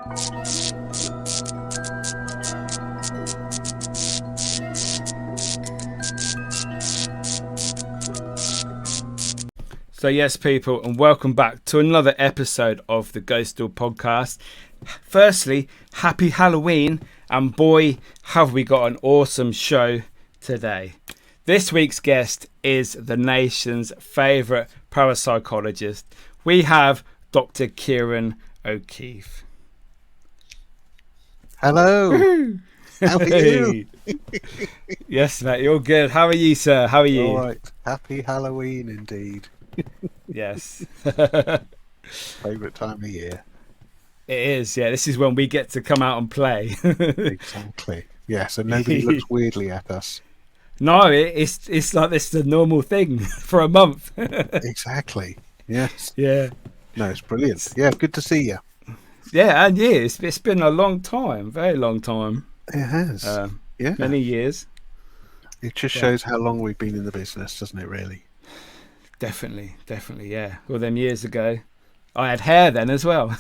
So yes, people, and welcome back to another episode of the Ghostoul Podcast. Firstly, happy Halloween, and boy, have we got an awesome show today. This week's guest is the nation's favourite parapsychologist. We have Dr. Ciaran O'Keefe. Hello. How are you? Yes, mate, you're good. How are you, sir? How are you? All right. Happy Halloween indeed. Yes. Favourite time of year. It is, yeah. This is when we get to come out and play. Exactly. Yeah, so nobody looks weirdly at us. No, it's like this is a normal thing for a month. Exactly. Yes. Yeah. No, it's brilliant. Yeah, good to see you. Yeah, and yeah, it's been a long time, very long time. It has. Yeah. Many years. It just shows how long we've been in the business, doesn't it, really? Definitely, yeah. All them years ago. I had hair then as well.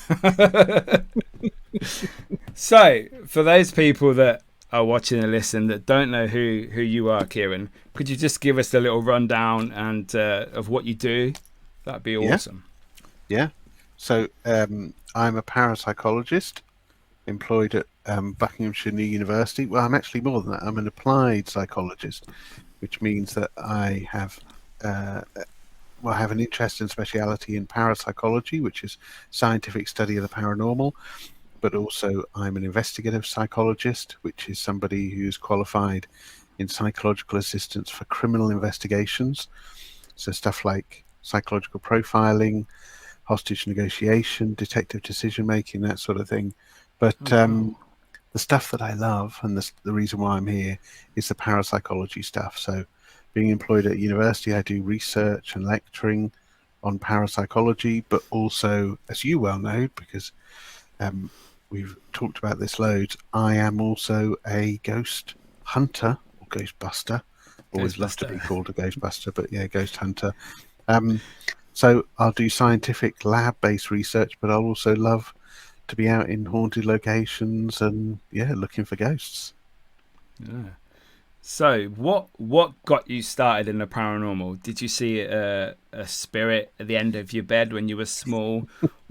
So, for those people that are watching and listening that don't know who you are, Ciaran, could you just give us a little rundown and of what you do? That'd be awesome. Yeah. So, I'm a parapsychologist employed at Buckinghamshire New University. Well, I'm actually more than that. I'm an applied psychologist, which means that I have have an interest and speciality in parapsychology, which is scientific study of the paranormal. But also I'm an investigative psychologist, which is somebody who's qualified in psychological assistance for criminal investigations. So stuff like psychological profiling, hostage negotiation, detective decision making, that sort of thing. But the stuff that I love, and the reason why I'm here, is the parapsychology stuff. So being employed at university, I do research and lecturing on parapsychology, but also, as you well know, because we've talked about this loads, I am also a ghost hunter or ghostbuster. Always love to be called a ghostbuster, but yeah, ghost hunter. So I'll do scientific lab-based research, but I'll also love to be out in haunted locations and looking for ghosts. Yeah. So what got you started in the paranormal? Did you see a spirit at the end of your bed when you were small,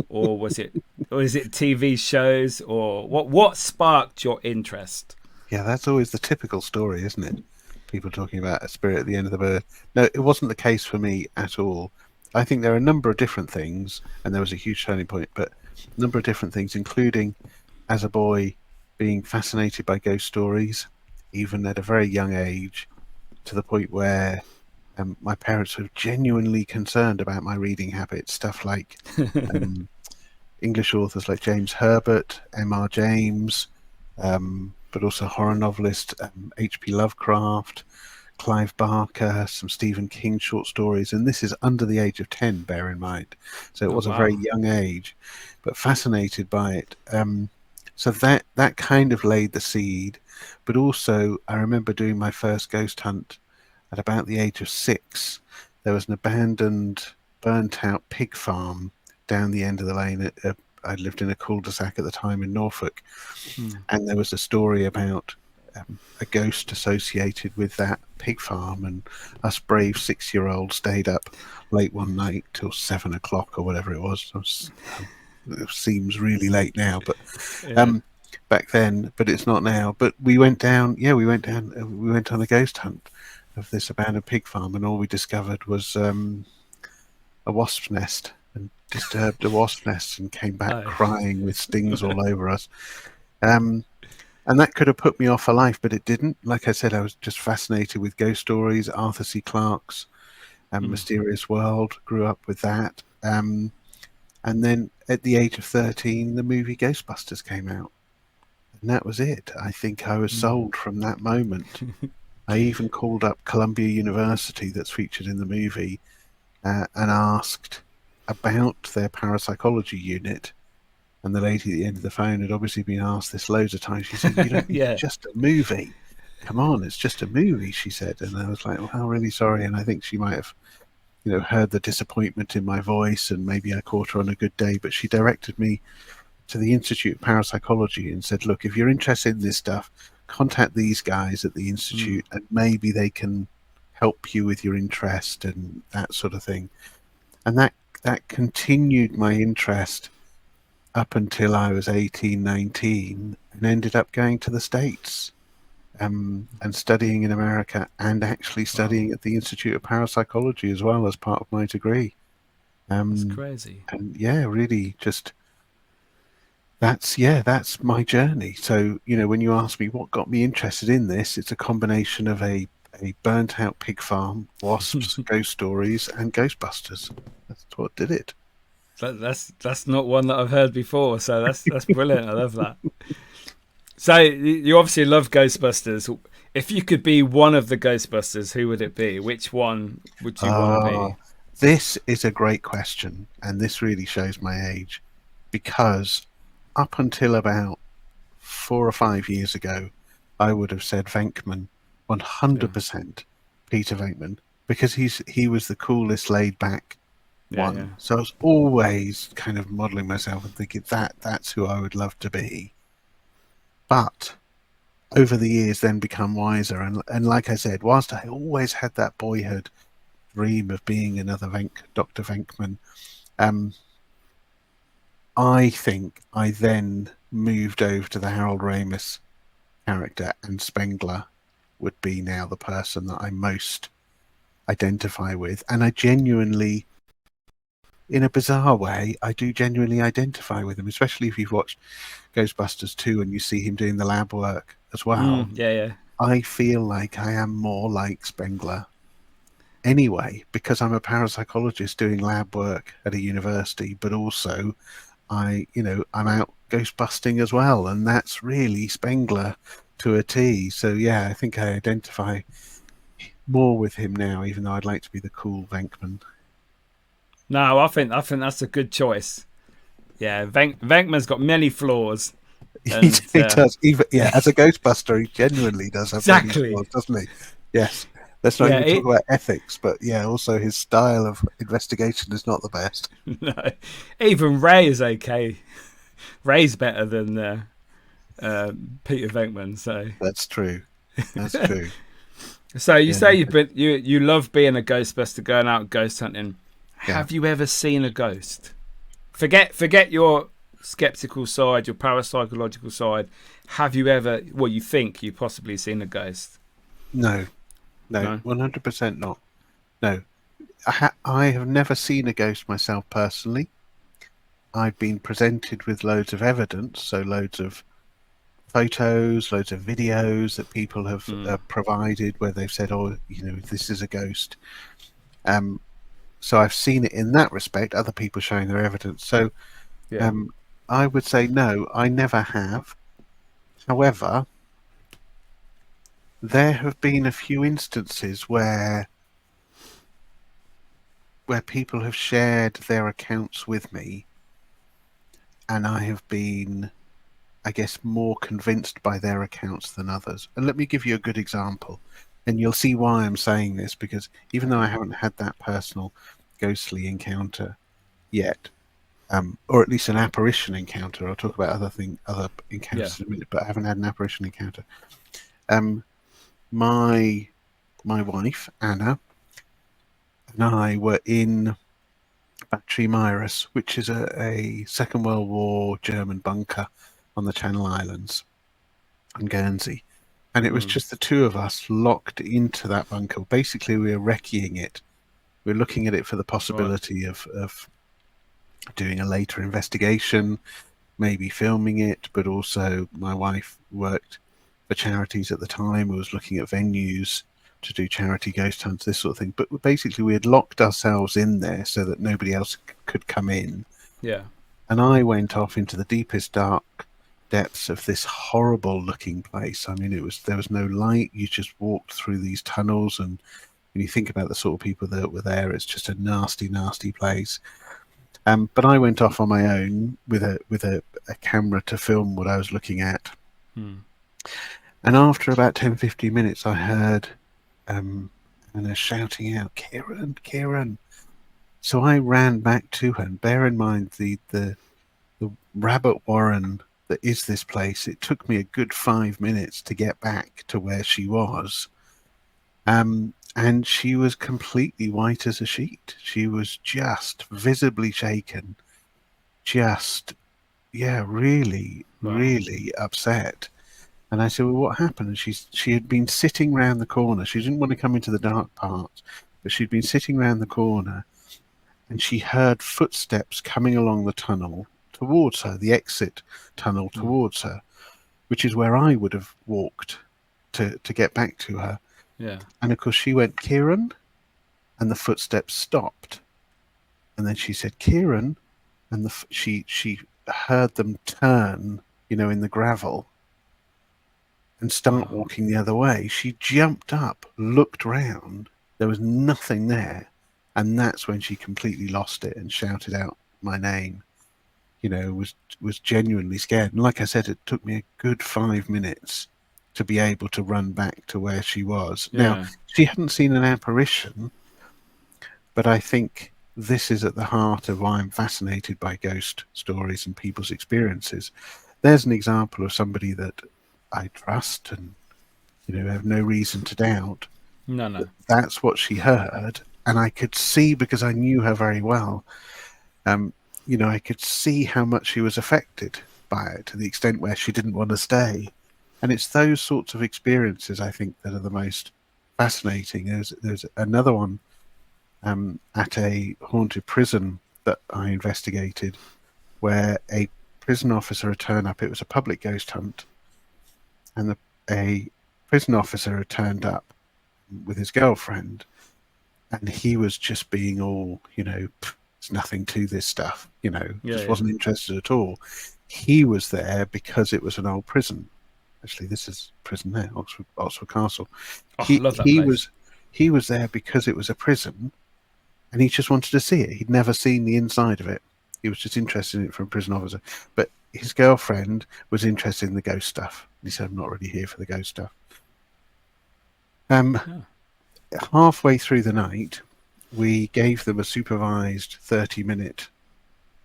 or was it TV shows, or what sparked your interest? Yeah, that's always the typical story, isn't it? People talking about a spirit at the end of the bed. No, it wasn't the case for me at all. I think there are a number of different things, and there was a huge turning point, but a number of different things, including as a boy being fascinated by ghost stories, even at a very young age, to the point where my parents were genuinely concerned about my reading habits. Stuff like English authors like James Herbert, M.R. James, but also horror novelist H.P. Lovecraft, Clive Barker, some Stephen King short stories, and this is under the age of 10, bear in mind. So it was a very young age, but fascinated by it. So that kind of laid the seed. But also, I remember doing my first ghost hunt at about the age of 6. There was an abandoned, burnt-out pig farm down the end of the lane. I lived in a cul-de-sac at the time in Norfolk, and there was a story about a ghost associated with that pig farm, and us brave 6-year-olds stayed up late one night till 7 o'clock or whatever it was. It seems really late now, but back then, but it's not now. But we went down. We went on a ghost hunt of this abandoned pig farm, and all we discovered was a wasp's nest, and disturbed a wasp nest, and came back crying with stings all over us. And that could have put me off for life, but it didn't. Like I said, I was just fascinated with ghost stories, Arthur C. Clarke's Mysterious World, grew up with that. And then at the age of 13, the movie Ghostbusters came out. And that was it. I think I was sold from that moment. I even called up Columbia University, that's featured in the movie, and asked about their parapsychology unit. And the lady at the end of the phone had obviously been asked this loads of times. She said, it's just a movie. Come on, it's just a movie, she said. And I was like, well, I'm really sorry. And I think she might have, heard the disappointment in my voice, and maybe I caught her on a good day. But she directed me to the Institute of Parapsychology and said, look, if you're interested in this stuff, contact these guys at the Institute and maybe they can help you with your interest and that sort of thing. And that continued my interest up until I was 18, 19, and ended up going to the States and studying in America and actually studying at the Institute of Parapsychology as well as part of my degree. That's crazy. And yeah, really just that's my journey. So, when you ask me what got me interested in this, it's a combination of a burnt out pig farm, wasps, ghost stories, and Ghostbusters. That's what did it. That's not one that I've heard before, so that's brilliant. I love that. So you obviously love Ghostbusters. If you could be one of the Ghostbusters, who would it be? Which one would you want to be? This is a great question, and this really shows my age, because up until about 4 or 5 years ago, I would have said Venkman, 100% Peter Venkman, because he was the coolest, laid back one. Yeah. So I was always kind of modelling myself and thinking that's who I would love to be. But over the years, then become wiser, and like I said, whilst I always had that boyhood dream of being another Dr. Venkman, I think I then moved over to the Harold Ramis character, and Spengler would be now the person that I most identify with. And I genuinely, in a bizarre way, I do genuinely identify with him, especially if you've watched Ghostbusters 2 and you see him doing the lab work as well. Yeah. I feel like I am more like Spengler anyway, because I'm a parapsychologist doing lab work at a university, but also I'm out ghost busting as well, and that's really Spengler to a T. So yeah, I think I identify more with him now, even though I'd like to be the cool Venkman. No, I think that's a good choice. Yeah, Venkman's got many flaws. And, he does. Even as a Ghostbuster, he genuinely does have exactly many flaws, doesn't he? Yes. Let's not even talk about ethics, but also his style of investigation is not the best. No, even Ray is okay. Ray's better than Peter Venkman. So that's true. That's true. So you say you love being a Ghostbuster, going out ghost hunting. Yeah. Have you ever seen a ghost? Forget your skeptical side, your parapsychological side. Have you ever? Well, you think you've possibly seen a ghost? No, 100% not. No, I have never seen a ghost myself personally. I've been presented with loads of evidence, so loads of photos, loads of videos that people have provided where they've said, "Oh, this is a ghost." So I've seen it in that respect. Other people showing their evidence. So, I would say no, I never have. However, there have been a few instances where people have shared their accounts with me, and I have been, I guess, more convinced by their accounts than others. And let me give you a good example, and you'll see why I'm saying this, because even though I haven't had that personal ghostly encounter yet, or at least an apparition encounter, I'll talk about other encounters in a minute, but I haven't had an apparition encounter. My wife, Anna, and I were in Battery Mirus, which is a Second World War German bunker on the Channel Islands on Guernsey. And it was just the two of us locked into that bunker. Basically, we were recceing it. We were looking at it for the possibility of doing a later investigation, maybe filming it, but also my wife worked for charities at the time. We was looking at venues to do charity ghost hunts, this sort of thing. But basically, we had locked ourselves in there so that nobody else could come in. Yeah. And I went off into the deepest dark depths of this horrible looking place. I mean, there was no light. You just walked through these tunnels, and when you think about the sort of people that were there, it's just a nasty, nasty place. But I went off on my own with a camera to film what I was looking at. And after about 10-15 minutes, I heard Anna shouting out, "Ciaran, Ciaran!" So I ran back to her. And bear in mind the the rabbit warren that is this place, it took me a good 5 minutes to get back to where she was. And she was completely white as a sheet. She was just visibly shaken, just, yeah, really, really upset. And I said, well, what happened? And she had been sitting round the corner. She didn't want to come into the dark parts, but she'd been sitting round the corner, and she heard footsteps coming along the tunnel towards her, the exit tunnel towards her, which is where I would have walked to get back to her. Yeah. And of course she went, Ciaran, and the footsteps stopped. And then she said, Ciaran, and she heard them turn, in the gravel and start walking the other way. She jumped up, looked round, there was nothing there, and that's when she completely lost it and shouted out my name. Was genuinely scared. And like I said, it took me a good 5 minutes to be able to run back to where she was. Yeah. Now, she hadn't seen an apparition, but I think this is at the heart of why I'm fascinated by ghost stories and people's experiences. There's an example of somebody that I trust and, have no reason to doubt. No. That's what she heard. And I could see, because I knew her very well, I could see how much she was affected by it, to the extent where she didn't want to stay. And it's those sorts of experiences, I think, that are the most fascinating. There's another one at a haunted prison that I investigated, where a prison officer had turned up. It was a public ghost hunt, and a prison officer had turned up with his girlfriend, and he was just being all, there's nothing to this stuff, wasn't interested at all. He was there because it was an old prison. Actually, this is prison there, Oxford Castle. I love that place. He was there because it was a prison, and he just wanted to see it. He'd never seen the inside of it. He was just interested in it from a prison officer. But his girlfriend was interested in the ghost stuff. He said, I'm not really here for the ghost stuff. Halfway through the night, we gave them a supervised 30-minute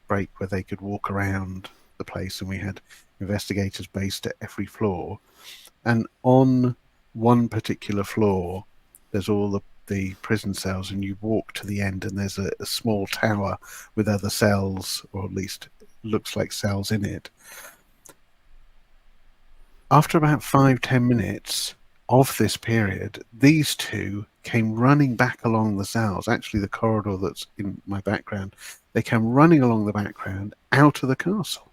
break where they could walk around the place, and we had investigators based at every floor. And on one particular floor, there's all the prison cells, and you walk to the end, and there's a small tower with other cells, or at least looks like cells in it. After about 5-10 minutes of this period, these two came running back along the cells, actually the corridor that's in my background. They came running along the background out of the castle,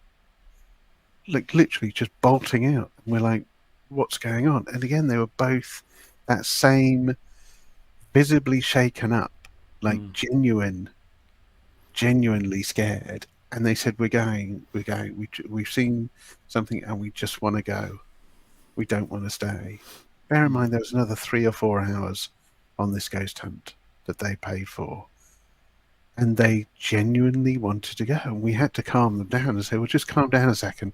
like literally just bolting out. And we're like, what's going on? And again, they were both that same visibly shaken up, like genuinely scared. And they said, we're going, we've seen something and we just want to go. We don't want to stay. Bear in mind, there was another 3 or 4 hours on this ghost hunt that they paid for. And they genuinely wanted to go. And we had to calm them down and say, well, just calm down a second.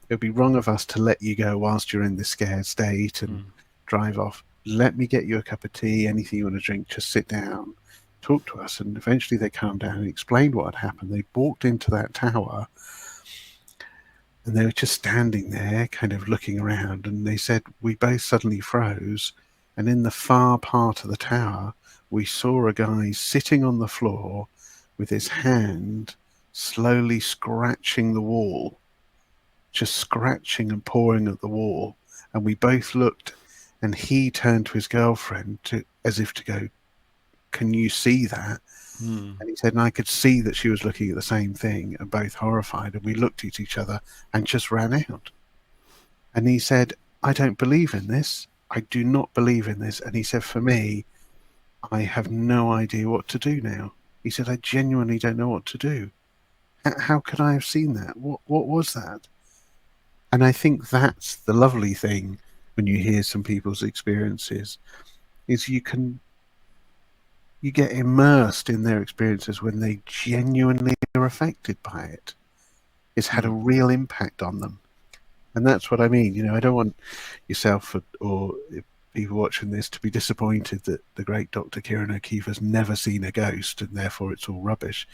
It would be wrong of us to let you go whilst you're in this scared state and drive off. Let me get you a cup of tea, anything you want to drink, just sit down, talk to us. And eventually they calmed down and explained what had happened. They walked into that tower, and they were just standing there kind of looking around, and they said, we both suddenly froze, and in the far part of the tower we saw a guy sitting on the floor with his hand slowly scratching the wall, just scratching and pawing at the wall. And we both looked, and he turned to his girlfriend as if to go, can you see that? And he said, and I could see that she was looking at the same thing, and both horrified. And we looked at each other and just ran out. And he said, I don't believe in this. I do not believe in this. And he said, for me, I have no idea what to do now. He said, I genuinely don't know what to do. How could I have seen that? What was that? And I think that's the lovely thing when you hear some people's experiences, is you get immersed in their experiences when they genuinely are affected by it. It's had a real impact on them. And that's what I mean. I don't want yourself or people watching this to be disappointed that the great Dr. Ciaran O'Keefe has never seen a ghost and therefore it's all rubbish.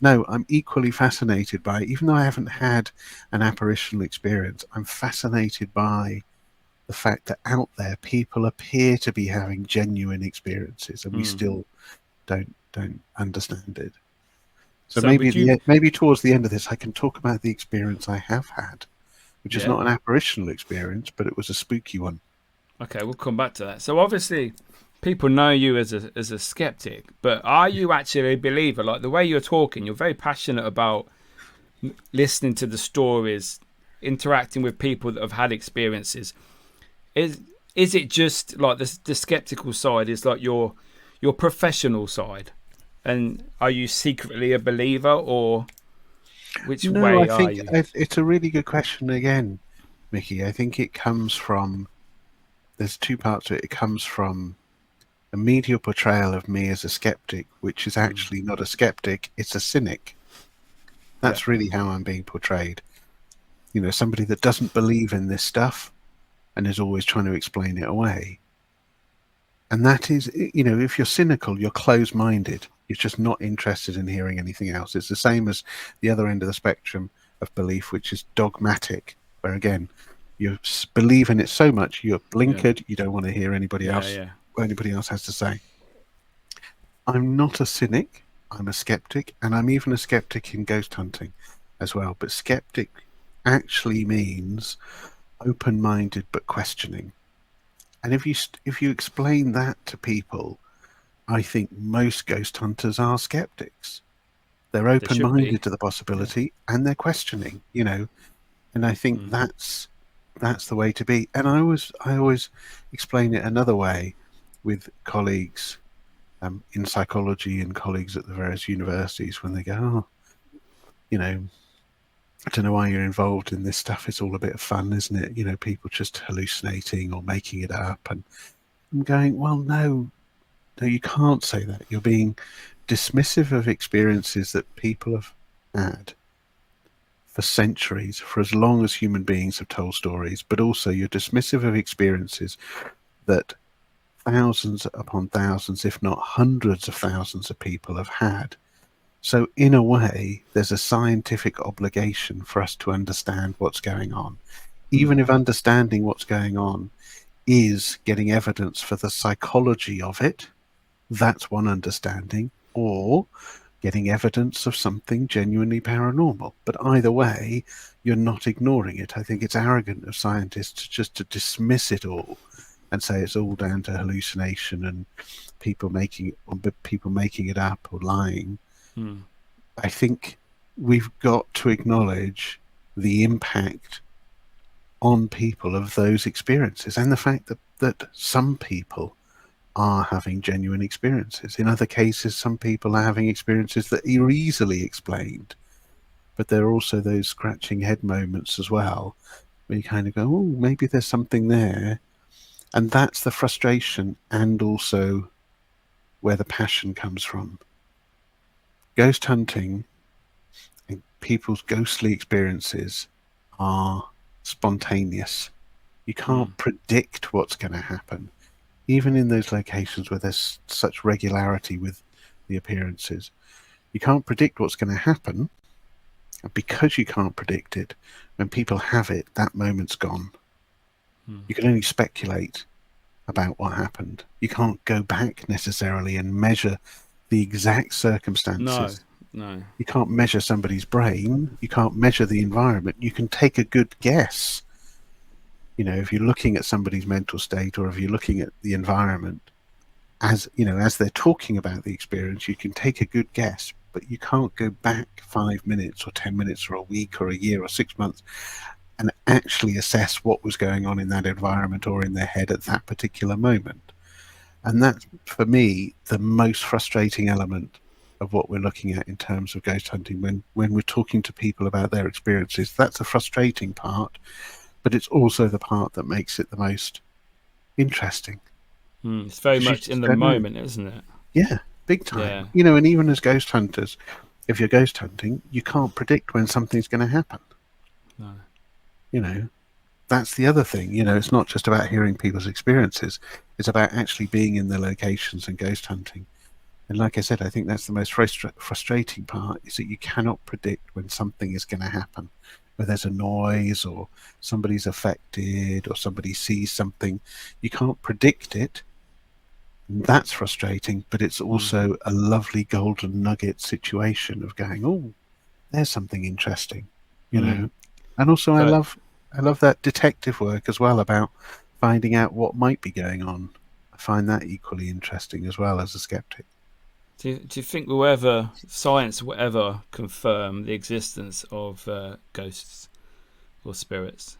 No, I'm equally fascinated by, even though I haven't had an apparitional experience, I'm fascinated by the fact that out there people appear to be having genuine experiences, and we still don't understand it. So So would you? maybe towards the end of this, I can talk about the experience I have had, which is Yeah. not an apparitional experience, but it was a spooky one. Okay, we'll come back to that. So obviously, people know you as a skeptic, but are you actually a believer? Like the way you're talking, you're very passionate about listening to the stories, interacting with people that have had experiences. Is it just like the skeptical side is like your professional side, and are you secretly a believer, or which No, I way are think you? it's a really good question again, Mickey. I think it comes from, there's two parts to it. It comes from a media portrayal of me as a skeptic, which is actually not a skeptic, it's a cynic. Yeah, That's really how I'm being portrayed. You know, somebody that doesn't believe in this stuff and is always trying to explain it away. And that is, you know, if you're cynical, you're closed minded. You're just not interested in hearing anything else. It's the same as the other end of the spectrum of belief, which is dogmatic, where again, you believe in it so much, you're yeah, blinkered, you don't want to hear anybody yeah, else, yeah. what anybody else has to say. I'm not a cynic, I'm a skeptic, and I'm even a skeptic in ghost hunting as well. But skeptic actually means open-minded but questioning. And if you explain that to people, I think most ghost hunters are skeptics. They're They should be. open-minded to the Yeah. possibility and they're questioning, you know. And I think that's the way to be. And I always explain it another way with colleagues in psychology and colleagues at the various universities when they go, oh, you know, I don't know why you're involved in this stuff. It's all a bit of fun, isn't it? You know, people just hallucinating or making it up. And I'm going, well, no, you can't say that. You're being dismissive of experiences that people have had for centuries, for as long as human beings have told stories, but also you're dismissive of experiences that thousands upon thousands, if not hundreds of thousands of people have had. So in a way, there's a scientific obligation for us to understand what's going on. Even if understanding what's going on is getting evidence for the psychology of it, that's one understanding, or getting evidence of something genuinely paranormal. But either way, you're not ignoring it. I think it's arrogant of scientists just to dismiss it all and say it's all down to hallucination and people making it up or lying. I think we've got to acknowledge the impact on people of those experiences and the fact that some people are having genuine experiences. In other cases, some people are having experiences that are easily explained, but there are also those scratching head moments as well, where you kind of go, oh, maybe there's something there. And that's the frustration and also where the passion comes from. Ghost hunting and people's ghostly experiences are spontaneous. You can't predict what's going to happen. Even in those locations where there's such regularity with the appearances, you can't predict what's going to happen. And because you can't predict it, when people have it, that moment's gone. You can only speculate about what happened. You can't go back necessarily and measure the exact No, circumstances. no. You can't measure somebody's brain. You can't measure the environment. You can take a good guess. You know, if you're looking at somebody's mental state or if you're looking at the environment, as you know, as they're talking about the experience, you can take a good guess, but you can't go back 5 minutes or 10 minutes or a week or a year or 6 months and actually assess what was going on in that environment or in their head at that particular moment. And that's, for me, the most frustrating element of what we're looking at in terms of ghost hunting. When we're talking to people about their experiences, that's a frustrating part, but it's also the part that makes it the most interesting. It's very Because you much in just the don't know. moment, isn't it? Yeah, big time. Yeah. You know, and even as ghost hunters, if you're ghost hunting, you can't predict when something's going to happen. No. You know, that's the other thing. You know, it's not just about hearing people's experiences. It's about actually being in the locations and ghost hunting And like I said, I think that's the most frustrating part, is that you cannot predict when something is going to happen. Where there's a noise, or somebody's affected, or somebody sees something. You can't predict it. And that's frustrating, but it's also a lovely golden nugget situation of going, oh, there's something interesting, you know. And also I love that detective work as well, about finding out what might be going on. I find that equally interesting as well, as a skeptic. Do you think science will ever confirm the existence of ghosts or spirits?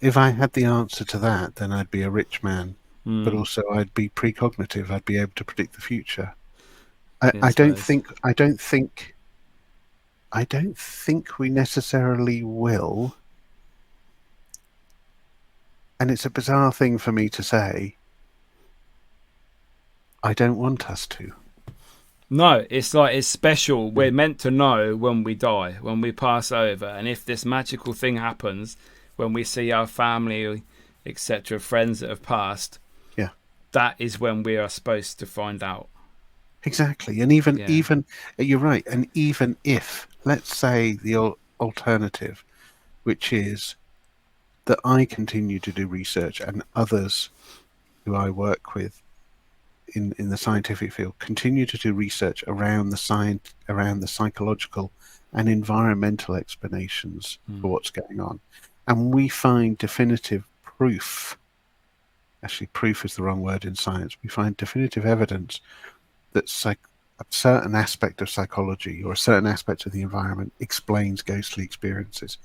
If I had the answer to that, then I'd be a rich man. But also I'd be precognitive. I'd be able to predict the future. I don't think we necessarily will. And it's a bizarre thing for me to say. I don't want us to. No, it's like it's special. We're meant to know when we die, when we pass over. And if this magical thing happens, when we see our family, etc., friends that have passed, yeah, that is when we are supposed to find out. Exactly. And even you're right. And even if, let's say, the alternative, which is that I continue to do research, and others who I work with in the scientific field continue to do research around the psychological and environmental explanations for what's going on, and we find definitive proof. Actually, proof is the wrong word in science. We find definitive evidence that a certain aspect of psychology or a certain aspect of the environment explains ghostly experiences.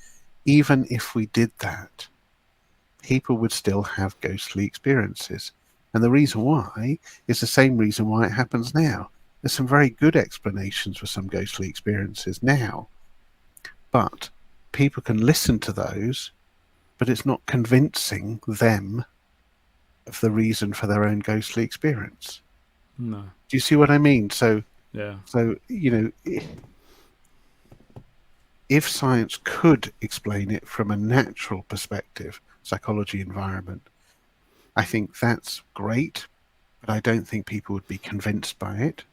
Even if we did that, people would still have ghostly experiences. And the reason why is the same reason why it happens now. There's some very good explanations for some ghostly experiences now, but people can listen to those, but it's not convincing them of the reason for their own ghostly experience. No. Do you see what I mean? So, yeah. So, you know, if science could explain it from a natural perspective, psychology, environment, I think that's great, but I don't think people would be convinced by it.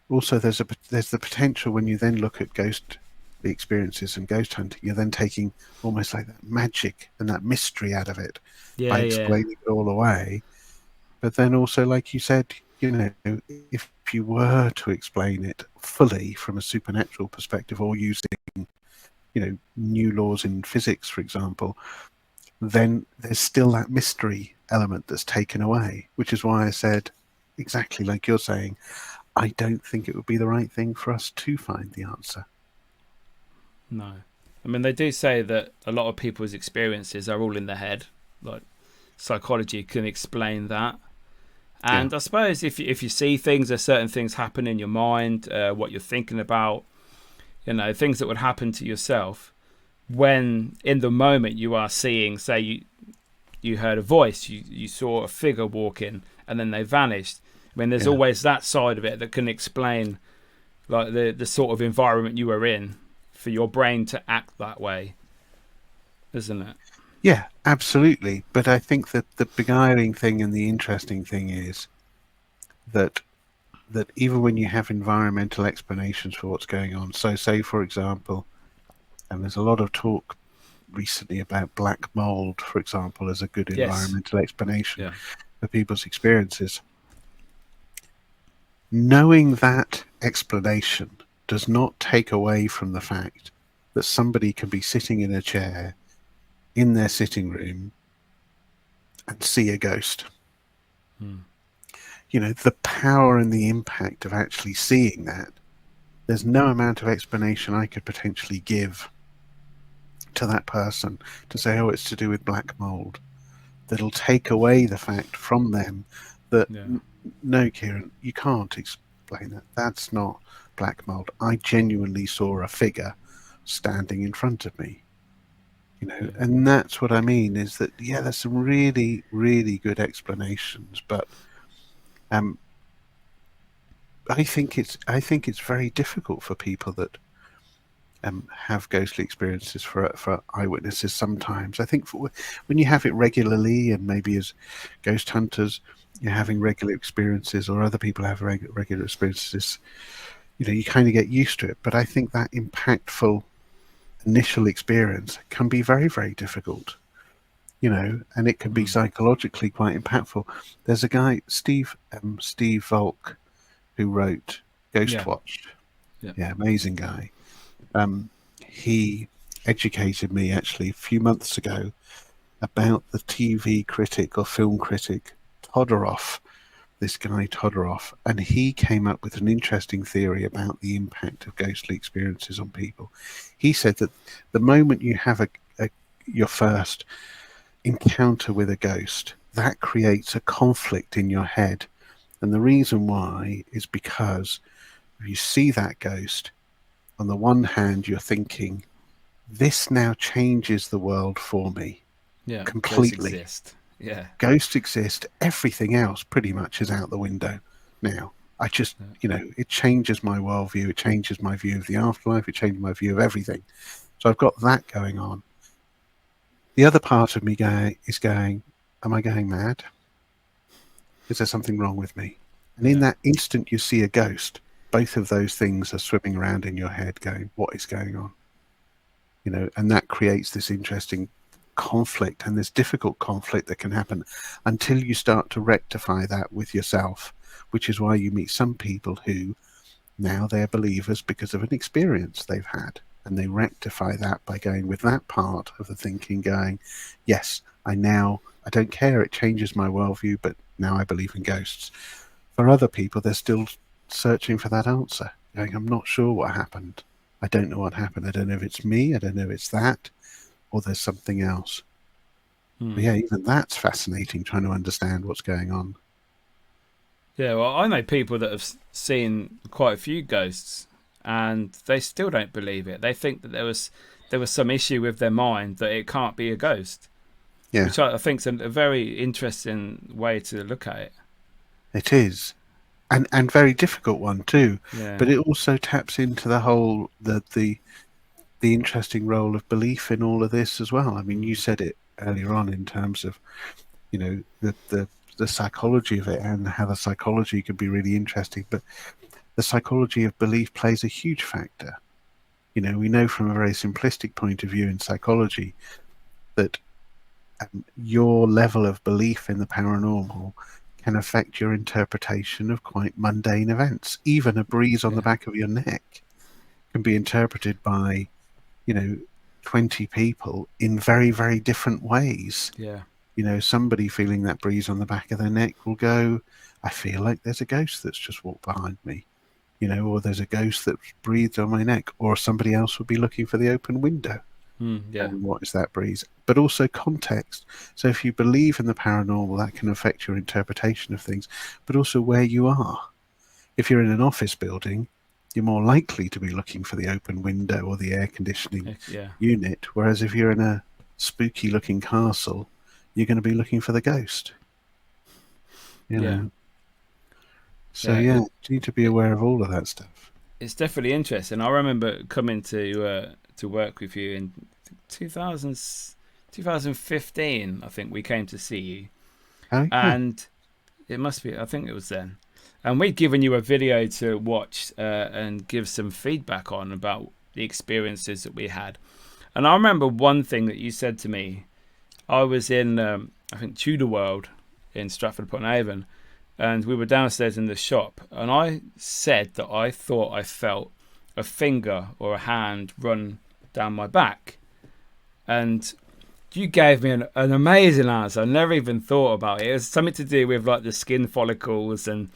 Also, there's the potential when you then look at ghostly experiences and ghost hunting, you're then taking almost like that magic and that mystery out of it by explaining it all away. But then also, like you said, you know, if you were to explain it fully from a supernatural perspective, or using, you know, new laws in physics, for example, then there's still that mystery element that's taken away, which is why I said, exactly like you're saying, I don't think it would be the right thing for us to find the answer. No. I mean, they do say that a lot of people's experiences are all in their head. Like, psychology can explain that. And I suppose if you see things, there's certain things happen in your mind, what you're thinking about, you know, things that would happen to yourself when in the moment you are seeing, say you heard a voice, you saw a figure walk in and then they vanished. I mean, there's always that side of it that can explain like the sort of environment you were in for your brain to act that way, isn't it? Yeah, absolutely. But I think that the beguiling thing and the interesting thing is that even when you have environmental explanations for what's going on, so say, for example, and there's a lot of talk recently about black mold, for example, as a good environmental explanation for people's experiences. Knowing that explanation does not take away from the fact that somebody can be sitting in a chair in their sitting room and see a ghost. You know, the power and the impact of actually seeing that, there's no amount of explanation I could potentially give to that person to say, oh, it's to do with black mold, that'll take away the fact from them that no, Ciaran, you can't explain that. That's not black mold. I genuinely saw a figure standing in front of me. You know, and that's what I mean, is that there's some really, really good explanations, but I think it's very difficult for people that have ghostly experiences for eyewitnesses. Sometimes I think when you have it regularly, and maybe as ghost hunters, you're having regular experiences, or other people have regular experiences, you kind of get used to it. But I think that impactful initial experience can be very, very difficult, and it can be psychologically quite impactful. There's a guy, Steve Volk, who wrote Yeah. Ghostwatch. Yeah, amazing guy. He educated me actually a few months ago about the TV critic or film critic Todorov, this guy Todorov, and he came up with an interesting theory about the impact of ghostly experiences on people. He said that the moment you have your first encounter with a ghost, that creates a conflict in your head. And the reason why is because if you see that ghost, on the one hand, you're thinking, this now changes the world for me completely. Ghosts exist. Yeah. Ghosts exist. Everything else pretty much is out the window now. I just, it changes my worldview. It changes my view of the afterlife. It changes my view of everything. So I've got that going on. The other part of me is going, am I going mad? Is there something wrong with me? And in that instant you see a ghost, both of those things are swimming around in your head going, what is going on? And that creates this interesting conflict and this difficult conflict that can happen until you start to rectify that with yourself, which is why you meet some people who now they're believers because of an experience they've had, and they rectify that by going with that part of the thinking going, yes, I don't care, it changes my worldview, but now I believe in ghosts. For other people, they're still searching for that answer, going, I'm not sure what happened. I don't know what happened. I don't know if it's me. I don't know if it's that, or there's something else. But yeah, even that's fascinating, trying to understand what's going on. Yeah, well, I know people that have seen quite a few ghosts, and they still don't believe it. They think that there was some issue with their mind, that it can't be a ghost. Yeah, which I think is a very interesting way to look at it. It is. And very difficult one too. Yeah. But it also taps into the whole the interesting role of belief in all of this as well. I mean, you said it earlier on in terms of, the psychology of it and how the psychology can be really interesting, but the psychology of belief plays a huge factor. We know from a very simplistic point of view in psychology that your level of belief in the paranormal can affect your interpretation of quite mundane events. Even a breeze on the back of your neck can be interpreted by, 20 people in very, very different ways. Yeah. Somebody feeling that breeze on the back of their neck will go, I feel like there's a ghost that's just walked behind me, or there's a ghost that's breathed on my neck, or somebody else would be looking for the open window. And what is that breeze? But also context. So if you believe in the paranormal, that can affect your interpretation of things, but also where you are. If you're in an office building, you're more likely to be looking for the open window or the air conditioning unit, whereas if you're in a spooky looking castle, you're going to be looking for the ghost. So you need to be aware of all of that stuff. It's definitely interesting. I remember coming to work with you in 2015. I think we came to see you. Oh, yeah. And it must be, I think it was then. And we'd given you a video to watch and give some feedback on about the experiences that we had. And I remember one thing that you said to me. I was in, I think, Tudor World in Stratford-upon-Avon, and we were downstairs in the shop. And I said that I thought I felt a finger or a hand run down my back. And you gave me an amazing answer. I never even thought about it. It was something to do with like the skin follicles and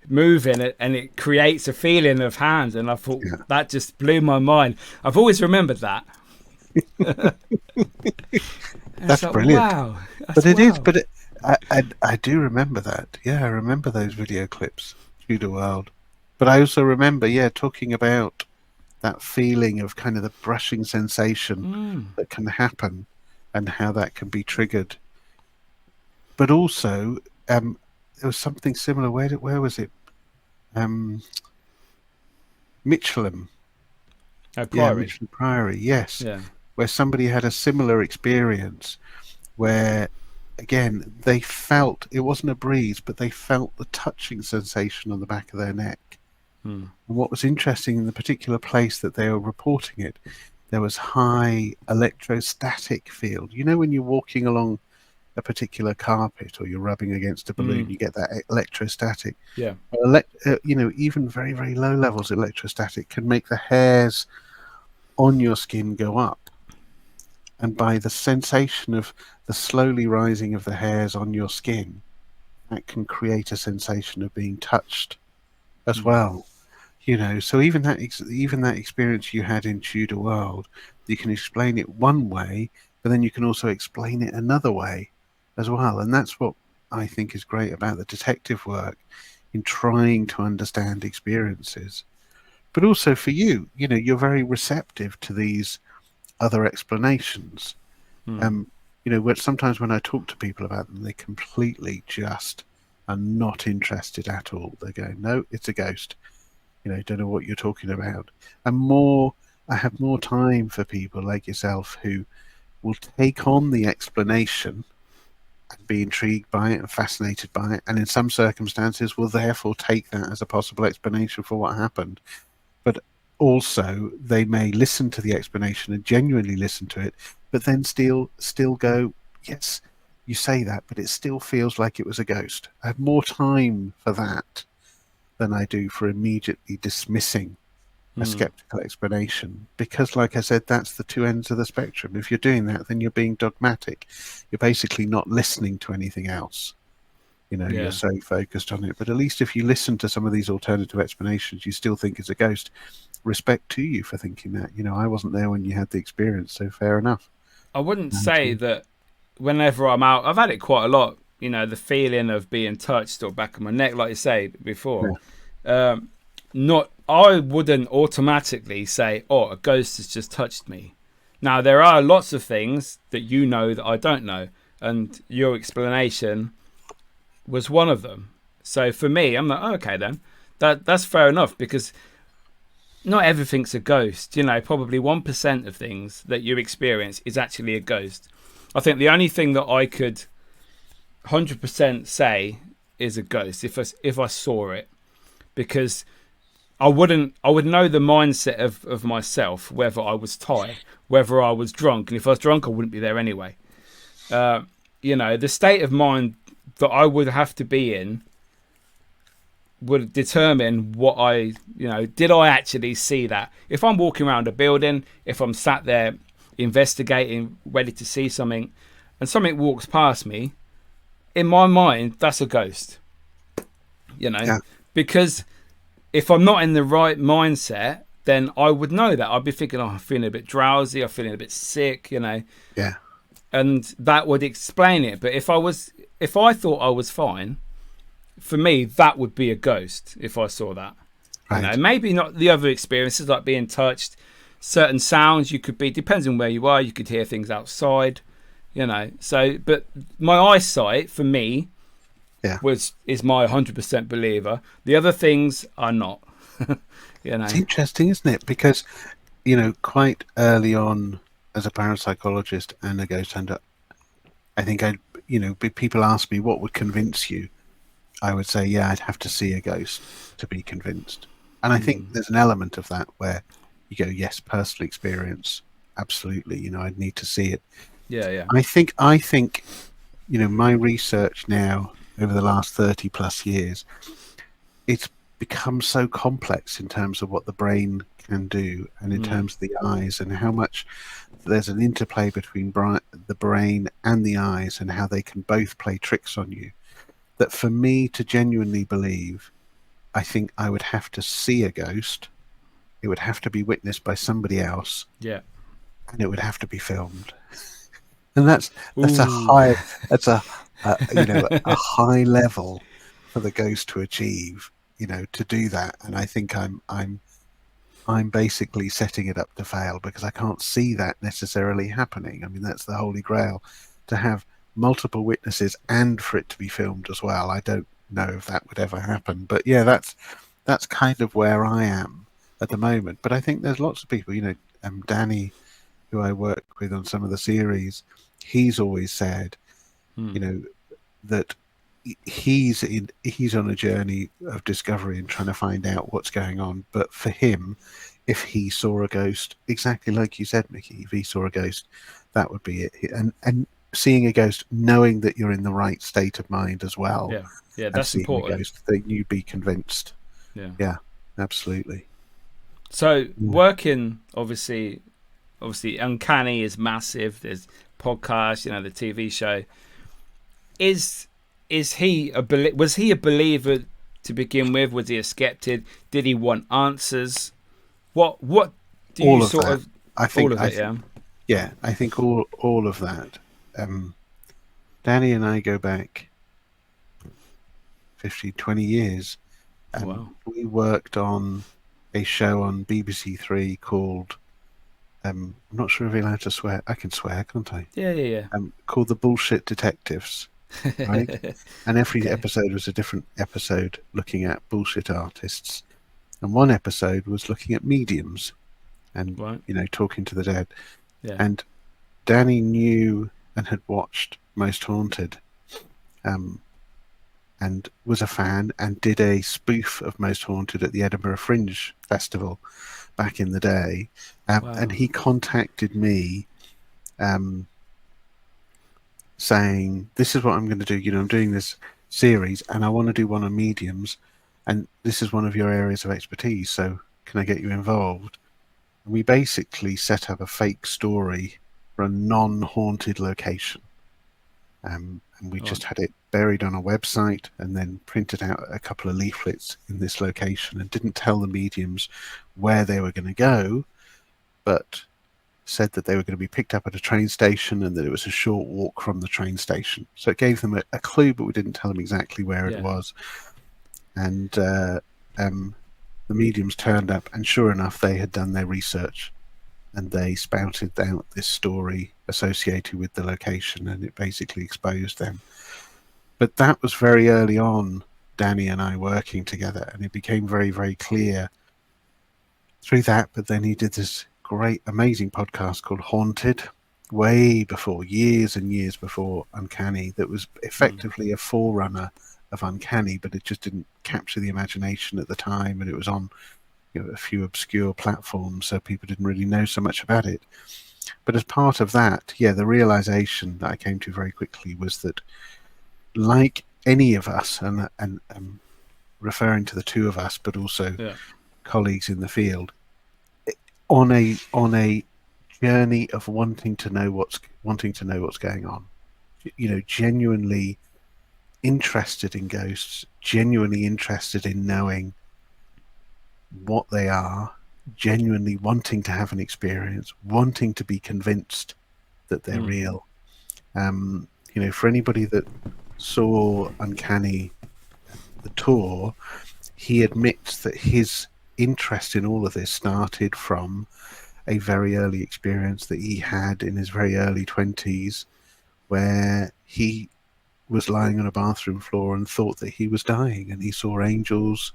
moving it, and it creates a feeling of hands. And I thought that just blew my mind. I've always remembered that. That's like, brilliant. Wow. But it is. But I do remember that. Yeah, I remember those video clips through the world. But I also remember, talking about that feeling of kind of the brushing sensation that can happen and how that can be triggered. But also, there was something similar. Where was it? Mitchelham. Priory. Yeah, Mitchelham Priory, yes. Yeah. Where somebody had a similar experience where again, they felt, it wasn't a breeze, but they felt the touching sensation on the back of their neck. Hmm. And what was interesting, in the particular place that they were reporting it, there was high electrostatic field. You know, when you're walking along a particular carpet or you're rubbing against a balloon, you get that electrostatic. Yeah. You know, even very, very low levels of electrostatic can make the hairs on your skin go up. And by the sensation of the slowly rising of the hairs on your skin, that can create a sensation of being touched as well. You know, so even that experience you had in Tudor World, you can explain it one way, but then you can also explain it another way as well. And that's what I think is great about the detective work, in trying to understand experiences. But also for you, you know, you're very receptive to these other explanations. You know, sometimes when I talk to people about them, they completely just are not interested at all. They're going, no, it's a ghost. You know, don't know what you're talking about. And I have more time for people like yourself who will take on the explanation and be intrigued by it and fascinated by it, and in some circumstances will therefore take that as a possible explanation for what happened. But also they may listen to the explanation and genuinely listen to it, but then still go, yes, you say that, but it still feels like it was a ghost. I have more time for that than I do for immediately dismissing a skeptical explanation, because, like I said, that's the two ends of the spectrum. If you're doing that, then you're being dogmatic. You're basically not listening to anything else. You know, you're Yeah. so focused on it. But at least if you listen to some of these alternative explanations, you still think it's a ghost. Respect to you for thinking that. You know, I wasn't there when you had the experience, so fair enough. I wouldn't say that whenever I'm out, I've had it quite a lot. You know, the feeling of being touched or back of my neck, like you said before. Not, I wouldn't automatically say, "Oh, a ghost has just touched me." Now, there are lots of things that you know that I don't know, and your explanation was one of them. So for me, I'm like, oh, okay, then that's fair enough, because not everything's a ghost. You know, probably 1% of things that you experience is actually a ghost. I think the only thing that I could 100% say is a ghost if I saw it, because I would know the mindset of myself, whether I was tired, whether I was drunk, and if I was drunk, I wouldn't be there anyway. You know, the state of mind that I would have to be in would determine what did I actually see that? If I'm walking around a building, if I'm sat there investigating, ready to see something, and something walks past me, in my mind, that's a ghost. You know, because if I'm not in the right mindset, then I would know that. I'd be thinking, oh, I'm feeling a bit drowsy, I'm feeling a bit sick, you know. Yeah. And that would explain it. But if I thought I was fine, for me, that would be a ghost if I saw that. Right. You know, maybe not the other experiences like being touched, certain sounds you could be, depends on where you are, you could hear things outside, you know. So, but my eyesight, for me, is my 100% believer. The other things are not. You know, it's interesting, isn't it? Because, you know, quite early on as a parapsychologist and a ghost hunter, I think people ask me what would convince you. I would say, yeah, I'd have to see a ghost to be convinced. And I think there's an element of that where you go, yes, personal experience, absolutely. You know, I'd need to see it. Yeah. I think, you know, my research now over the last 30 plus years, it's become so complex in terms of what the brain can do, and in terms of the eyes, and how much there's an interplay between the brain and the eyes, and how they can both play tricks on you. That for me to genuinely believe, I think I would have to see a ghost. It would have to be witnessed by somebody else. Yeah. And it would have to be filmed. And that's a high high level for the ghost to achieve, you know, to do that. And I think I'm basically setting it up to fail, because I can't see that necessarily happening. I mean, that's the holy grail, to have multiple witnesses and for it to be filmed as well. I don't know if that would ever happen, but yeah, that's kind of where I am at the moment. But I think there's lots of people, you know, Danny, who I work with on some of the series, he's always said You know, that he's on a journey of discovery and trying to find out what's going on. But for him, if he saw a ghost, exactly like you said, Mickey, if he saw a ghost, that would be it. And seeing a ghost, knowing that you're in the right state of mind as well, Yeah, of that's seeing a important. ghost, that you'd be convinced. Yeah, absolutely. So working, obviously, Uncanny is massive. There's podcasts, the TV show. Is he was he a believer to begin with? Was he a skeptic? Did he want answers? What do All you of sort that. of I think. all of it? Yeah, I think all of that. Danny and I go back 50, 20 years. Wow. We worked on a show on BBC Three called, I'm not sure if you're allowed to swear. I can swear, can't I? Yeah. Called The Bullshit Detectives, right? And every Okay. episode was a different episode looking at bullshit artists. And one episode was looking at mediums and, talking to the dead. Yeah. And Danny knew and had watched Most Haunted, and was a fan and did a spoof of Most Haunted at the Edinburgh Fringe Festival back in the day. Wow. And he contacted me saying, this is what I'm going to do. I'm doing this series and I want to do one on mediums. And this is one of your areas of expertise. So can I get you involved? And we basically set up a fake story for a non-haunted location. And we just had it buried on a website and then printed out a couple of leaflets in this location and didn't tell the mediums where they were going to go, but said that they were going to be picked up at a train station and that it was a short walk from the train station. So it gave them a clue, but we didn't tell them exactly where it was. And the mediums turned up, and sure enough, they had done their research and they spouted out this story associated with the location, and it basically exposed them. But that was very early on, Danny and I working together, and it became very, very clear through that. But then he did this great, amazing podcast called Haunted, way before, years and years before Uncanny, that was effectively a forerunner of Uncanny, but it just didn't capture the imagination at the time, and it was on a few obscure platforms, so people didn't really know so much about it. But as part of that, the realization that I came to very quickly was that, like any of us, and referring to the two of us, but also colleagues in the field, on a journey of wanting to know what's going on, genuinely interested in ghosts, genuinely interested in knowing what they are, genuinely wanting to have an experience, wanting to be convinced that they're real. For anybody that saw Uncanny, the tour, he admits that his interest in all of this started from a very early experience that he had in his very early 20s, where he was lying on a bathroom floor and thought that he was dying, and he saw angels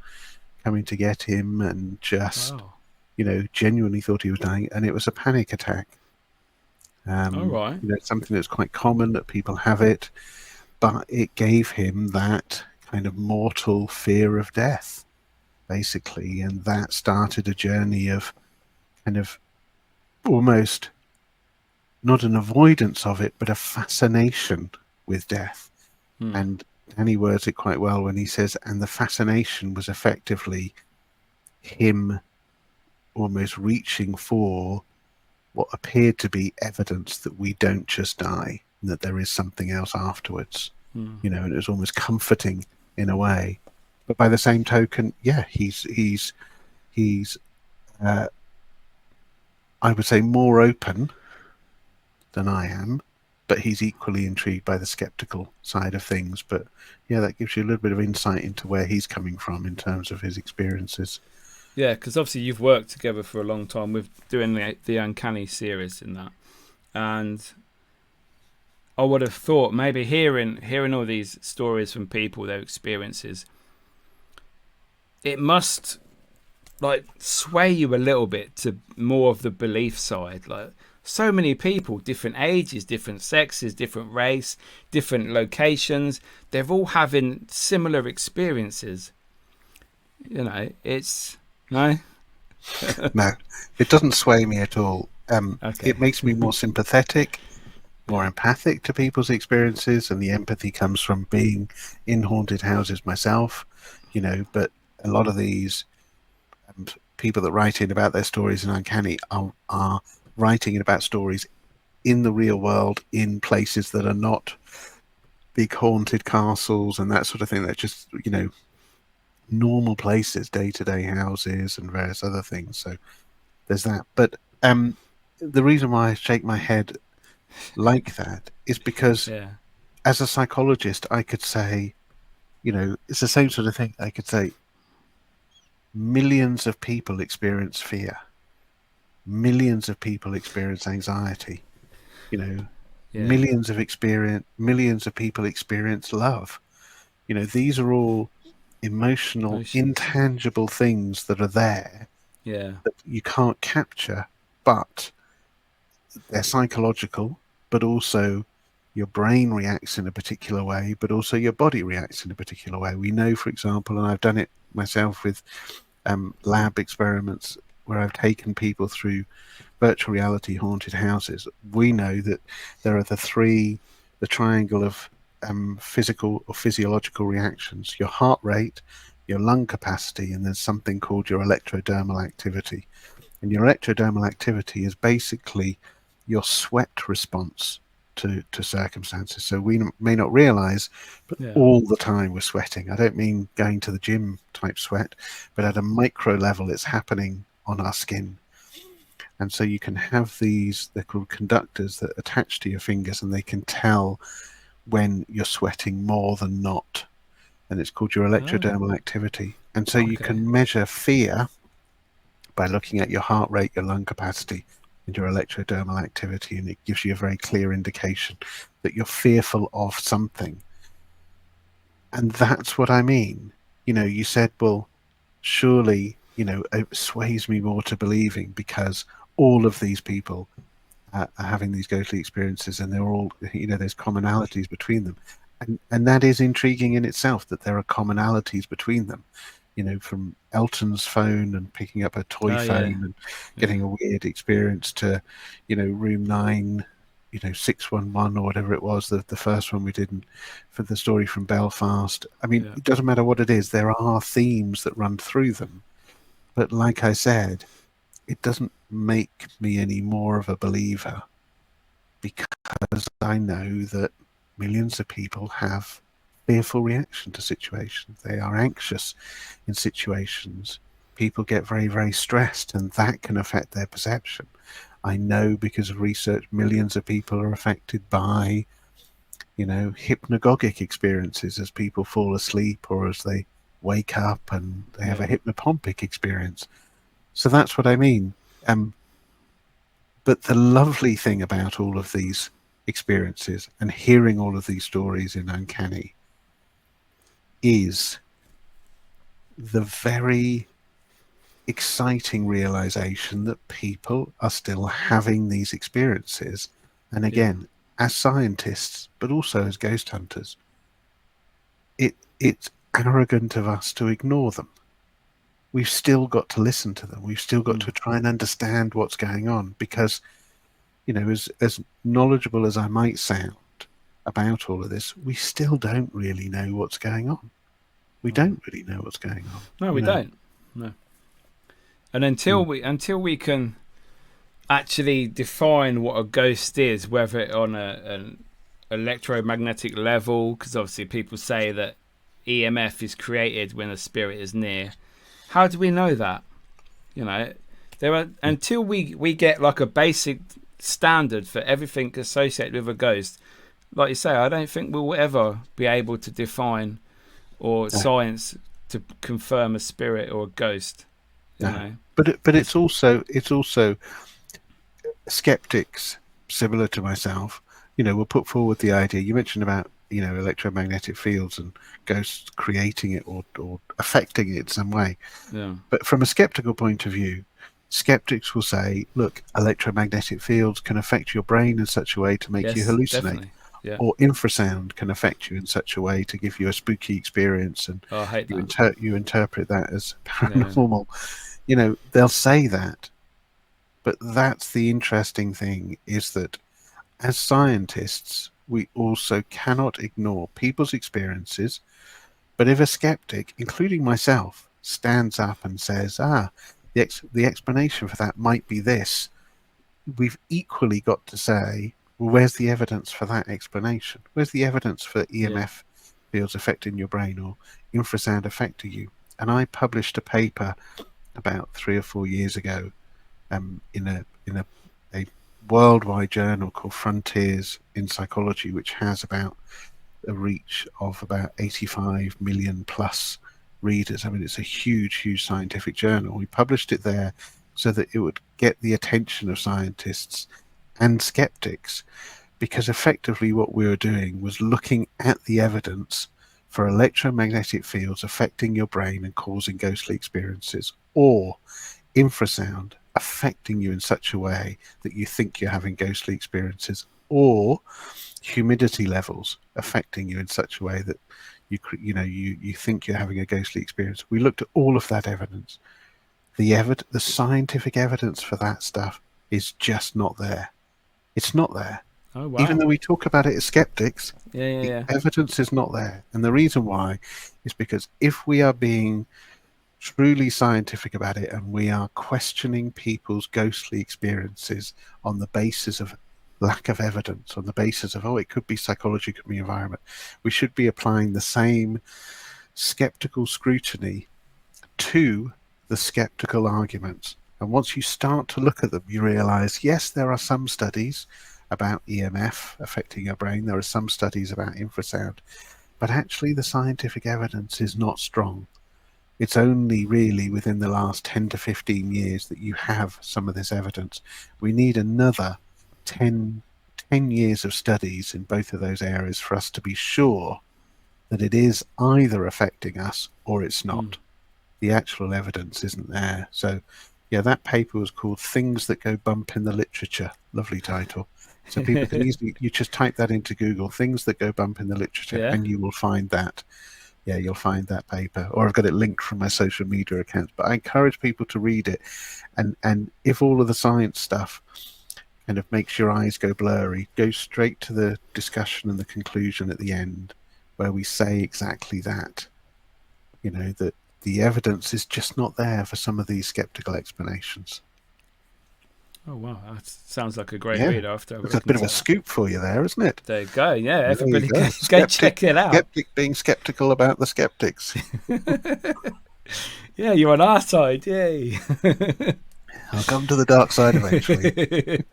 coming to get him, and just genuinely thought he was dying, and it was a panic attack. Something that's quite common, that people have it, but it gave him that kind of mortal fear of death, basically, and that started a journey of kind of almost not an avoidance of it, but a fascination with death. And Danny words it quite well when he says, and the fascination was effectively him almost reaching for what appeared to be evidence that we don't just die, and that there is something else afterwards. And it was almost comforting in a way. But by the same token, he's I would say more open than I am, but he's equally intrigued by the skeptical side of things. But that gives you a little bit of insight into where he's coming from in terms of his experiences. Yeah, because obviously you've worked together for a long time with doing the Uncanny series in that, and I would have thought maybe hearing all these stories from people, their experiences, it must sway you a little bit to more of the belief side. so many people, different ages, different sexes, different race, different locations. They're all having similar experiences. You know, it's no. No, it doesn't sway me at all. Okay. It makes me more sympathetic, more Yeah. empathic to people's experiences, and the empathy comes from being in haunted houses myself, you know. But a lot of these people that write in about their stories in Uncanny are writing in about stories in the real world, in places that are not big haunted castles and that sort of thing. They're just, you know, normal places, day-to-day houses and various other things. So there's that. But the reason why I shake my head like that is because Yeah. as a psychologist, I could say, you know, it's the same sort of thing. I could say millions of people experience fear. Millions of people experience anxiety. You know, Yeah. millions of people experience love. You know, these are all emotional, Emotions. intangible things that are there Yeah. that you can't capture, but they're psychological, but also your brain reacts in a particular way, but also your body reacts in a particular way. We know, for example, and I've done it myself with lab experiments where I've taken people through virtual reality haunted houses. We know that there are the triangle of physical or physiological reactions: your heart rate, your lung capacity, and there's something called your electrodermal activity. And your ectodermal activity is basically your sweat response to circumstances. So we may not realize, but Yeah. all the time we're sweating. I don't mean going to the gym type sweat, but at a micro level, it's happening on our skin. And so you can have these, they're called conductors that attach to your fingers, and they can tell when you're sweating more than not. And it's called your Oh, electrodermal activity. And so you okay. can measure fear by looking at your heart rate, your lung capacity, and your electrodermal activity, and it gives you a very clear indication that you're fearful of something. And that's what I mean. You know, you said, well, surely, you know, it sways me more to believing because all of these people are having these ghostly experiences, and they're all, you know, there's commonalities between them. And that is intriguing in itself, that there are commonalities between them. You know, from Elton's phone and picking up a toy Oh, yeah. phone and Yeah. getting a weird experience to, you know, room 9, you know, 611 or whatever it was, the first one we did for the story from Belfast. I mean, Yeah. it doesn't matter what it is, there are themes that run through them. But like I said, it doesn't make me any more of a believer because I know that millions of people have fearful reaction to situations. They are anxious in situations. People get very, very stressed, and that can affect their perception. I know because of research, millions of people are affected by, you know, hypnagogic experiences as people fall asleep or as they wake up and they have a Yeah. hypnopompic experience. So that's what I mean. But the lovely thing about all of these experiences and hearing all of these stories in Uncanny is the very exciting realization that people are still having these experiences. And Yeah. again, as scientists, but also as ghost hunters, it's arrogant of us to ignore them. We've still got to listen to them. We've still got Mm. to try and understand what's going on because, you know, as knowledgeable as I might sound about all of this, we still don't really know what's going on. We Mm. don't really know what's going on. No, You we know. don't. No. And until we can actually define what a ghost is, whether it on an electromagnetic level, because obviously people say that EMF is created when a spirit is near. How do we know that? You know, there are until we get like a basic standard for everything associated with a ghost. Like you say, I don't think we'll ever be able to define or No, science to confirm a spirit or a ghost. You no. know, But it's it's also skeptics similar to myself, you know, will put forward the idea you mentioned about, you know, electromagnetic fields and ghosts creating it or affecting it in some way. yeah, But from a skeptical point of view, Skeptics will say, look, electromagnetic fields can affect your brain in such a way to make you Yes, hallucinate. definitely. Yeah. Or infrasound can affect you in such a way to give you a spooky experience, and Oh, I hate you, that. you interpret that as Yeah. paranormal. You know, they'll say that. But that's the interesting thing, is that as scientists, we also cannot ignore people's experiences. But if a skeptic, including myself, stands up and says, the explanation for that might be this, we've equally got to say, well, where's the evidence for that explanation? Where's the evidence for Yeah. EMF fields affecting your brain or infrasound affecting you? And I published a paper about 3 or 4 years ago in a worldwide journal called Frontiers in Psychology, which has about a reach of about 85 million plus readers. I mean, it's a huge scientific journal. We published it there so that it would get the attention of scientists and skeptics, because effectively what we were doing was looking at the evidence for electromagnetic fields affecting your brain and causing ghostly experiences, or infrasound affecting you in such a way that you think you're having ghostly experiences, or humidity levels affecting you in such a way that you think you're having a ghostly experience. We looked at all of that evidence. The scientific evidence for that stuff is just not there. It's not there. Oh, wow. Even though we talk about it as skeptics, Yeah. the evidence is not there. And the reason why is because if we are being truly scientific about it and we are questioning people's ghostly experiences on the basis of lack of evidence, on the basis of, it could be psychology, it could be environment, we should be applying the same skeptical scrutiny to the skeptical arguments. And once you start to look at them, you realize, yes, there are some studies about EMF affecting your brain, there are some studies about infrasound, but actually the scientific evidence is not strong. It's only really within the last 10 to 15 years that you have some of this evidence. We need another 10 years of studies in both of those areas for us to be sure that it is either affecting us or it's not. The actual evidence isn't there. So, yeah, that paper was called Things That Go Bump in the Literature. Lovely title. So people can easily, you just type that into Google, Things That Go Bump in the Literature, and you will find that. Yeah, you'll find that paper, or I've got it linked from my social media accounts. But I encourage people to read it, and if all of the science stuff kind of makes your eyes go blurry, go straight to the discussion and the conclusion at the end, where we say exactly that. You know, that the evidence is just not there for some of these skeptical explanations. Oh, wow. That sounds like a great read. After That's a bit of a scoop for you there, isn't it? There you go. Yeah, everybody go. Go check it out. Skeptic being skeptical about the skeptics. Yeah, you're on our side. Yay. I'll come to the dark side eventually.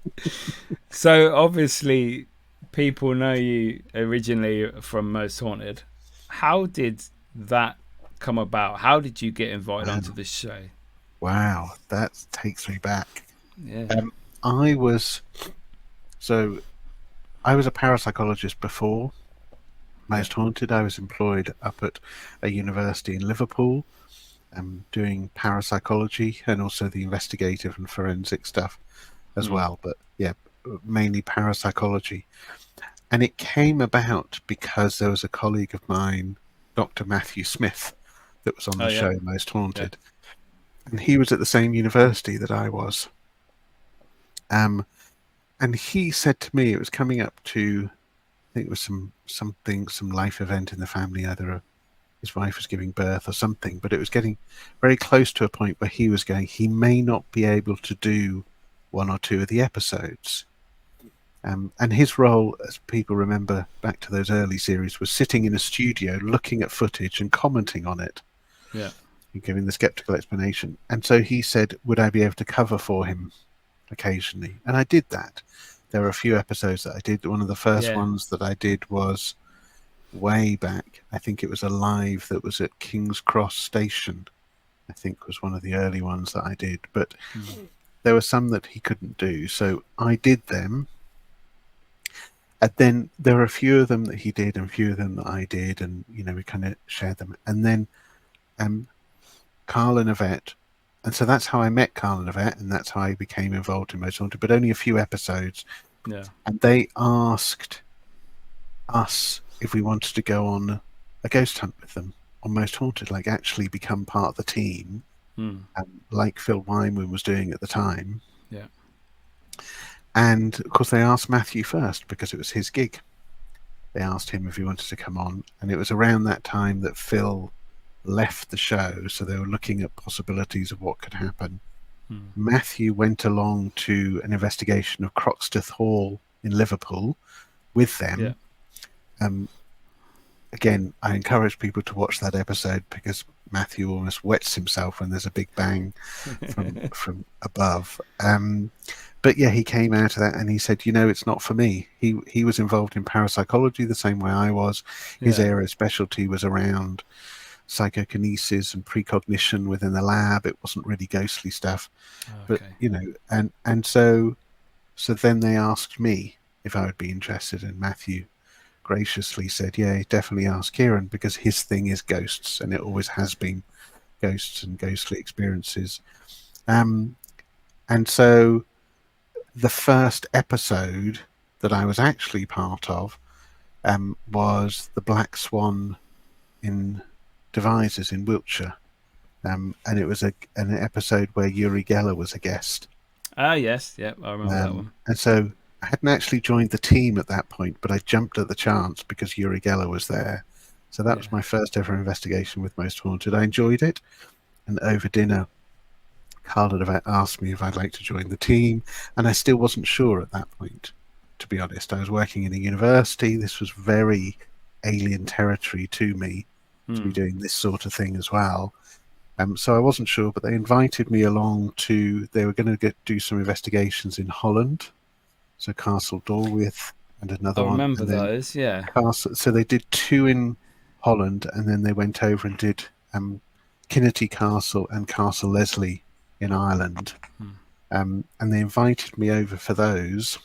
So, obviously, people know you originally from Most Haunted. How did that come about? How did you get invited onto this show? Wow, that takes me back. Yeah. I was a parapsychologist before Most Haunted. I was employed up at a university in Liverpool, doing parapsychology and also the investigative and forensic stuff as well. But yeah, mainly parapsychology. And it came about because there was a colleague of mine, Dr. Matthew Smith, that was on the show Most Haunted. And he was at the same university that I was. And he said to me, it was coming up to, I think it was some life event in the family, either his wife was giving birth or something, but it was getting very close to a point where he was going, he may not be able to do one or two of the episodes. And his role, as people remember back to those early series, was sitting in a studio looking at footage and commenting on it. Yeah. And giving the skeptical explanation. And so he said, would I be able to cover for him occasionally? And I did that. There were a few episodes that I did. One of the first ones that I did was way back. I think it was a live that was at King's Cross Station, I think was one of the early ones that I did. But there were some that he couldn't do. So I did them. And then there were a few of them that he did and a few of them that I did. And, we kind of shared them. And then Carl and Yvette so that's how I met Carl and Yvette, and that's how I became involved in Most Haunted, but only a few episodes. Yeah. And they asked us if we wanted to go on a ghost hunt with them on Most Haunted, like actually become part of the team, like Phil Wyman was doing at the time. Yeah. And of course, they asked Matthew first because it was his gig. They asked him if he wanted to come on, and it was around that time that Phil left the show, so they were looking at possibilities of what could happen. Matthew went along to an investigation of Croxteth Hall in Liverpool with them. Yeah. Again, I encourage people to watch that episode because Matthew almost wets himself when there's a big bang from above. But yeah, he came out of that and he said, it's not for me. He was involved in parapsychology the same way I was. His area of specialty was around psychokinesis and precognition within the lab. It wasn't really ghostly stuff. But and so then they asked me if I would be interested, and Matthew graciously said, yeah, definitely ask Ciaran, because his thing is ghosts, and it always has been ghosts and ghostly experiences. And so the first episode that I was actually part of was the Black Swan in Devizes in Wiltshire, and it was an episode where Uri Geller was a guest. Yes, I remember that one. And so I hadn't actually joined the team at that point, but I jumped at the chance because Uri Geller was there. So that was my first ever investigation with Most Haunted. I enjoyed it, and over dinner, Carl had asked me if I'd like to join the team, and I still wasn't sure at that point, to be honest. I was working in a university. This was very alien territory to me, to be doing this sort of thing as well. So I wasn't sure, but they invited me along they were going to do some investigations in Holland. So Castle Dorwith and another one. I remember those, yeah. So they did 2 in Holland, and then they went over and did Kinnety Castle and Castle Leslie in Ireland. And they invited me over for those.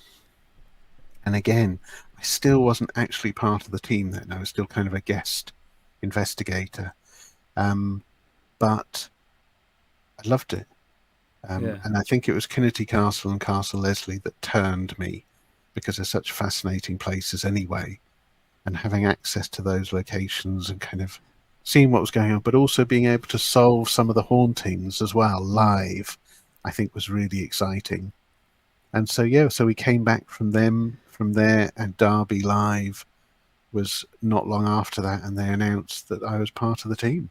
And again, I still wasn't actually part of the team then. I was still kind of a guest investigator. But I loved it. And I think it was Kinnety Castle and Castle Leslie that turned me, because they're such fascinating places anyway. And having access to those locations and kind of seeing what was going on, but also being able to solve some of the hauntings as well live, I think was really exciting. And so we came back from there, and Derby Live was not long after that, and they announced that I was part of the team.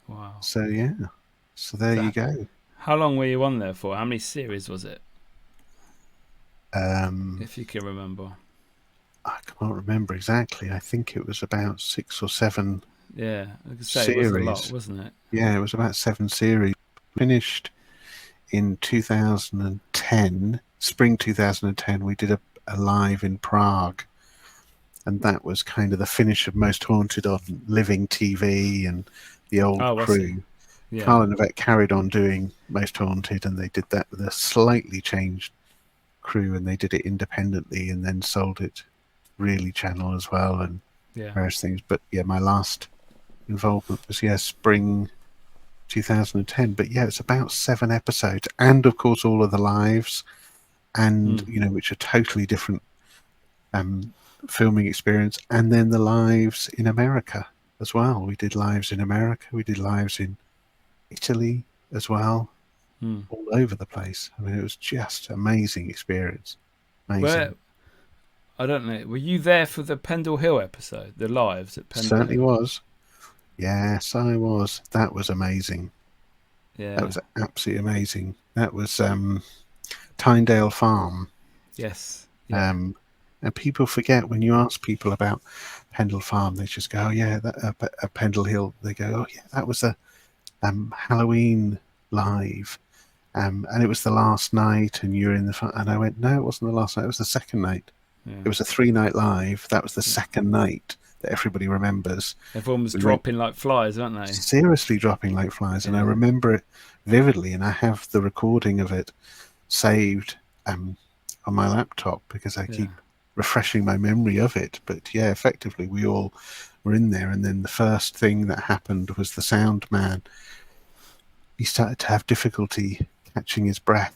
Wow. So there you go. How long were you on there for? How many series was it? If you can remember. I can't remember exactly. I think it was about 6 or 7 Yeah, I could say series. It was a lot, wasn't it? Yeah, it was about 7 series. Finished in 2010, spring 2010. We did a live in Prague, and that was kind of the finish of Most Haunted on Living TV and the old crew. Carl and Yvette carried on doing Most Haunted, and they did that with a slightly changed crew, and they did it independently and then sold it Really Channel as well, and various things. But my last involvement was spring 2010. But it's about 7 episodes, and of course all of the lives, and which are totally different filming experience, and then the lives in America as well. We did lives in America, we did lives in Italy as well, all over the place. I mean, it was just amazing experience. Amazing. I don't know. Were you there for the Pendle Hill episode, the lives at Pendle Certainly Hill? was. Yes, I was. That was amazing. Yeah, that was absolutely amazing. That was Tyndale Farm. Yes. Yeah. And people forget when you ask people about Pendle Farm, they just go, "Oh yeah, that Pendle Hill." They go, "Oh yeah, that was a Halloween live." And it was the last night, and you're in the. And I went, "No, it wasn't the last night. It was the second night. Yeah. It was a 3-night live. That was the second night that everybody remembers." Everyone was dropping like flies, weren't they? Seriously dropping like flies. And I remember it vividly, and I have the recording of it saved on my laptop because I keep refreshing my memory of it. But effectively we all were in there, and then the first thing that happened was the sound man he started to have difficulty catching his breath.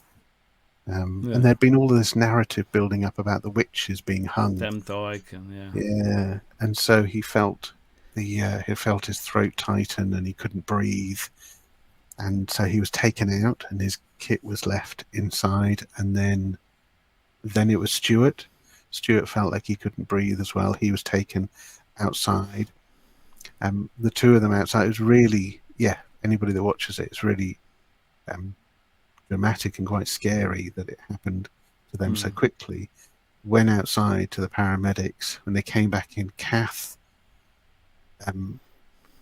Yeah. And there'd been all of this narrative building up about the witches being hung. Them dyke and Yeah, and so he felt he felt his throat tighten and he couldn't breathe, and so he was taken out and his kit was left inside. And then it was Stuart. Stuart felt like he couldn't breathe as well. He was taken outside. The two of them outside. It was really, anybody that watches it, it's really dramatic and quite scary that it happened to them so quickly. Went outside to the paramedics. When they came back in, Kath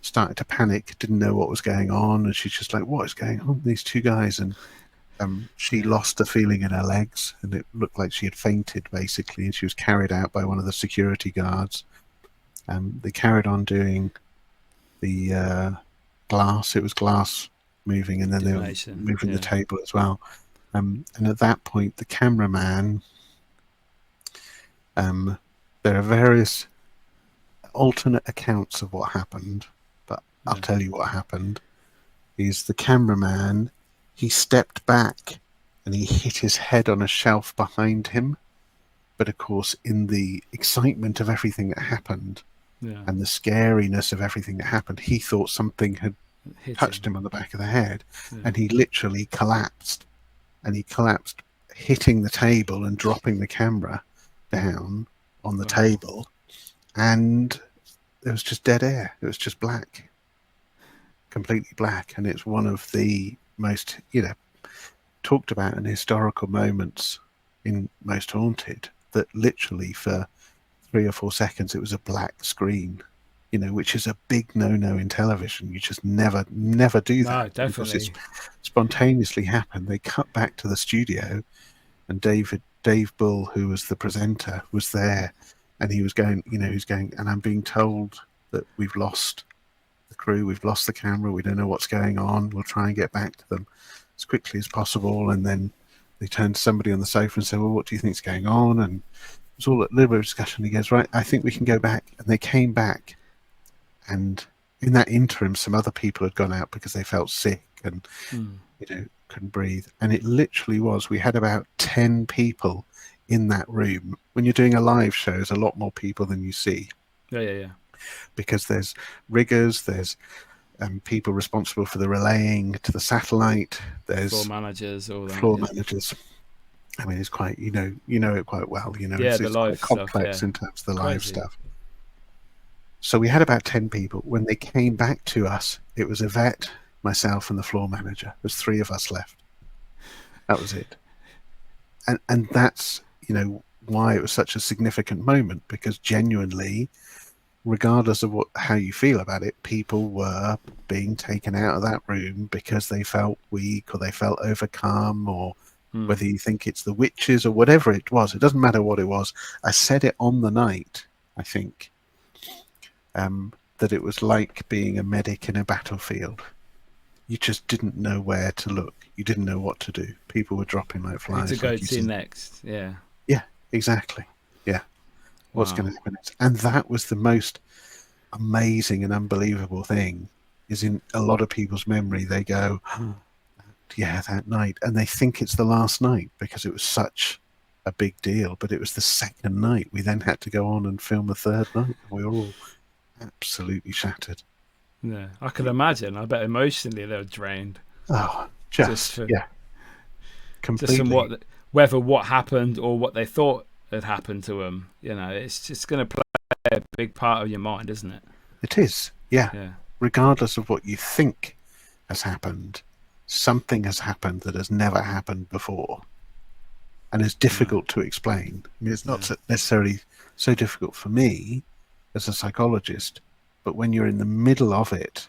started to panic, didn't know what was going on, and she's just like, what is going on, these two guys? And she lost the feeling in her legs, and it looked like she had fainted, basically, and she was carried out by one of the security guards. They carried on doing the glass. It was glass moving, and then they were moving the table as well. And at that point, the cameraman, there are various alternate accounts of what happened, but I'll tell you what happened. Is the cameraman, he stepped back and he hit his head on a shelf behind him. But of course, in the excitement of everything that happened and the scariness of everything that happened, he thought something had touched him on the back of the head, and he literally collapsed. And he collapsed, hitting the table and dropping the camera down on the table, and there was just dead air. It was just black, completely black. And it's one of the most, talked about in historical moments in Most Haunted, that literally for 3 or 4 seconds it was a black screen, which is a big no-no in television. You just never do that. No, definitely. Because it spontaneously happened. They cut back to the studio, and Dave Bull, who was the presenter, was there, and he was going, and I'm being told that we've lost the crew, we've lost the camera, we don't know what's going on, we'll try and get back to them as quickly as possible. And then they turned to somebody on the sofa and said, well, what do you think's going on? And it was all a little bit of discussion. He goes, right, I think we can go back. And they came back, and in that interim, some other people had gone out because they felt sick and couldn't breathe. And it literally was, we had about 10 people in that room. When you're doing a live show, there's a lot more people than you see. Yeah. Because there's riggers, there's people responsible for the relaying to the satellite, there's floor managers, all that. Managers. I mean, it's quite, you know it quite well. It's the live quite complex stuff, in terms of the live stuff. So we had about 10 people. When they came back to us, it was Yvette, myself, and the floor manager. There was 3 of us left. That was it. And that's, why it was such a significant moment, because genuinely, regardless of how you feel about it, people were being taken out of that room because they felt weak or they felt overcome, or whether you think it's the witches or whatever it was. It doesn't matter what it was. I said it on the night, I think, that it was like being a medic in a battlefield. You just didn't know where to look. You didn't know what to do. People were dropping like flies. Who to go to next, yeah. Yeah, exactly. Yeah. What's going to happen next? And that was the most amazing and unbelievable thing, is in a lot of people's memory, they go, yeah, that night. And they think it's the last night because it was such a big deal. But it was the second night. We then had to go on and film the third night. We were all absolutely shattered. Yeah, I can imagine. I bet emotionally they were drained. Oh, completely. Just from whether what happened or what they thought had happened to them. It's just going to play a big part of your mind, isn't it? It is, yeah. Regardless of what you think has happened, something has happened that has never happened before, and is difficult to explain. I mean, it's not necessarily so difficult for me as a psychologist, but when you're in the middle of it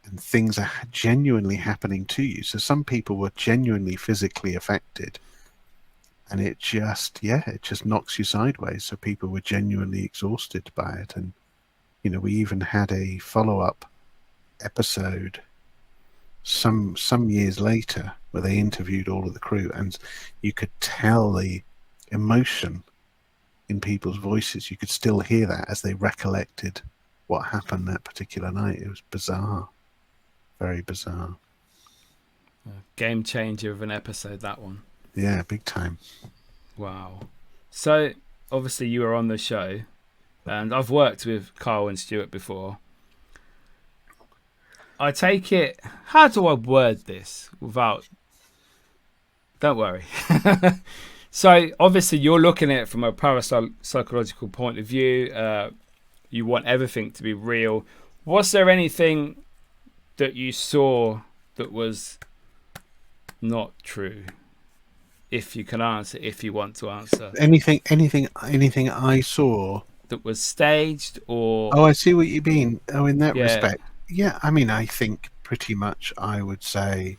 and things are genuinely happening to you. So some people were genuinely physically affected, and it just knocks you sideways. So people were genuinely exhausted by it. And, we even had a follow-up episode some years later where they interviewed all of the crew, and you could tell the emotion in people's voices. You could still hear that as they recollected what happened that particular night. It was bizarre. Very bizarre. Game changer of an episode, that one. Yeah, big time. Wow. So, obviously, you were on the show, and I've worked with Carl and Stuart before. I take it. How do I word this without? Don't worry. So, obviously, you're looking at it from a parapsychological point of view. You want everything to be real. Was there anything that you saw that was not true? If you can answer, if you want to answer. Anything I saw That was staged or... Oh, I see what you mean. Oh, in that Yeah. respect. Yeah, I mean, I think pretty much I would say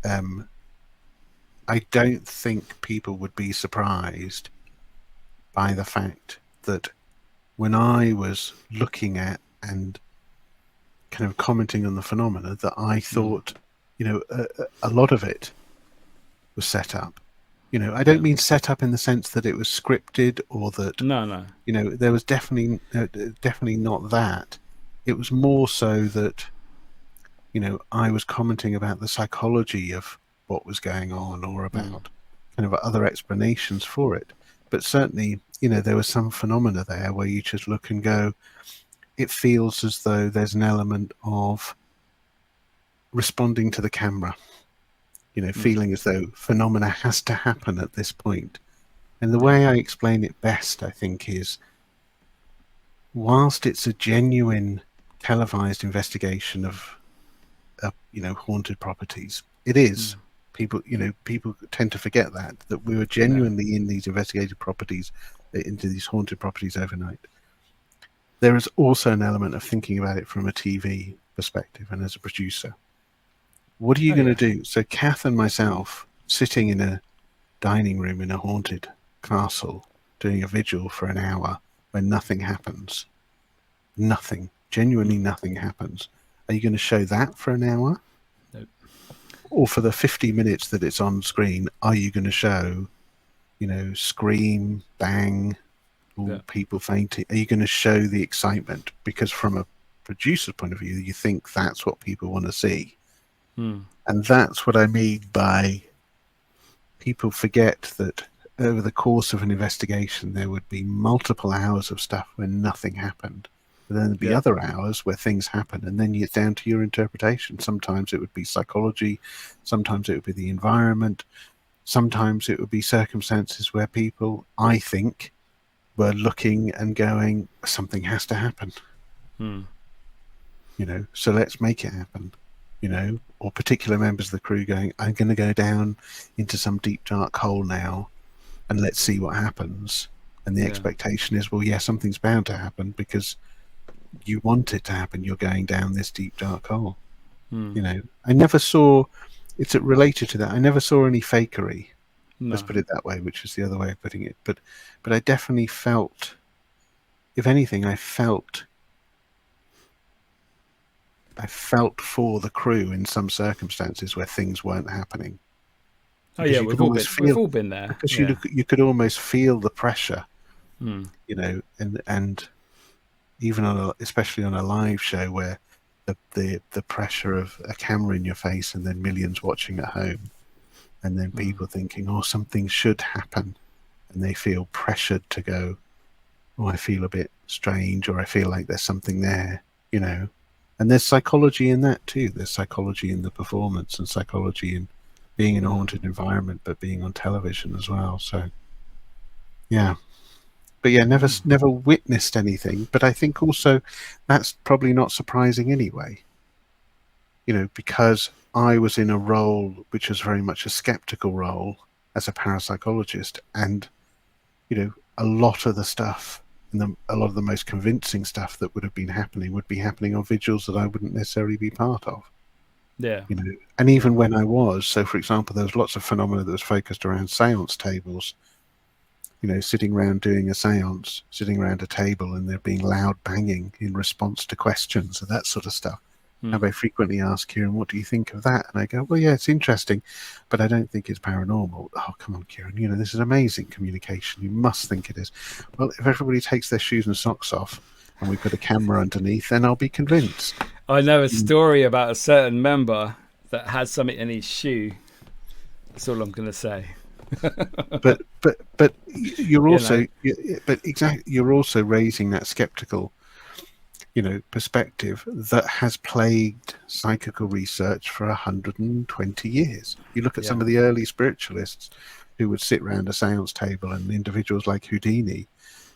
I don't think people would be surprised by the fact that when I was looking at and kind of commenting on the phenomena, that I thought, a lot of it was set up. I don't mean set up in the sense that it was scripted or that... No. There was definitely not that. It was more so that, I was commenting about the psychology of what was going on or about kind of other explanations for it. But certainly, there was some phenomena there where you just look and go, it feels as though there's an element of responding to the camera, feeling as though phenomena has to happen at this point. And the way I explain it best, I think, is whilst it's a genuine televised investigation of haunted properties, it is. People tend to forget that we were genuinely in these investigated properties, into these haunted properties overnight. There is also an element of thinking about it from a TV perspective and as a producer. What are you going to do? So Kath and myself sitting in a dining room in a haunted castle doing a vigil for an hour when nothing happens. Genuinely nothing happens. Are you going to show that for an hour? Nope. Or for the 50 minutes that it's on screen, are you going to show, scream, bang, people fainting? Are you going to show the excitement? Because from a producer's point of view, you think that's what people want to see. And that's what I mean by people forget that over the course of an investigation, there would be multiple hours of stuff where nothing happened. But then there'd be other hours where things happen, and then it's down to your interpretation. Sometimes it would be psychology, sometimes it would be the environment, sometimes it would be circumstances where people, I think, were looking and going, something has to happen. So let's make it happen. Or particular members of the crew going, I'm going to go down into some deep dark hole now and let's see what happens. And the expectation is, well, something's bound to happen because you want it to happen. You're going down this deep dark hole. I never saw, it's related to that, I never saw any fakery. Let's put it that way, which is the other way of putting it. But I definitely felt, if anything, I felt for the crew in some circumstances where things weren't happening. Oh yeah, we've all been there. Because you could almost feel the pressure, and even especially on a live show where the pressure of a camera in your face and then millions watching at home, and then people thinking, oh, something should happen, and they feel pressured to go, oh, I feel a bit strange, or I feel like there's something there, And there's psychology in that too. There's psychology in the performance and psychology in being in a haunted environment, but being on television as well. So, yeah. But yeah, never witnessed anything. But I think also that's probably not surprising anyway. Because I was in a role which was very much a skeptical role as a parapsychologist. And, a lot of the stuff, and a lot of the most convincing stuff that would be happening on vigils that I wouldn't necessarily be part of. Yeah. And even when I was, so for example, there was lots of phenomena that was focused around seance tables, sitting around doing a seance, sitting around a table, and there being loud banging in response to questions and that sort of stuff. And I frequently ask Ciaran, what do you think of that? And I go, well, yeah, it's interesting, but I don't think it's paranormal. Oh, come on, Ciaran, this is amazing communication. You must think it is. Well, if everybody takes their shoes and socks off and we put a camera underneath, then I'll be convinced. I know a story about a certain member that had something in his shoe. That's all I'm going to say. but you're You also know? you're also raising that skeptical, perspective that has plagued psychical research for 120 years. You look at some Yeah. of the early spiritualists who would sit around a seance table, and individuals like Houdini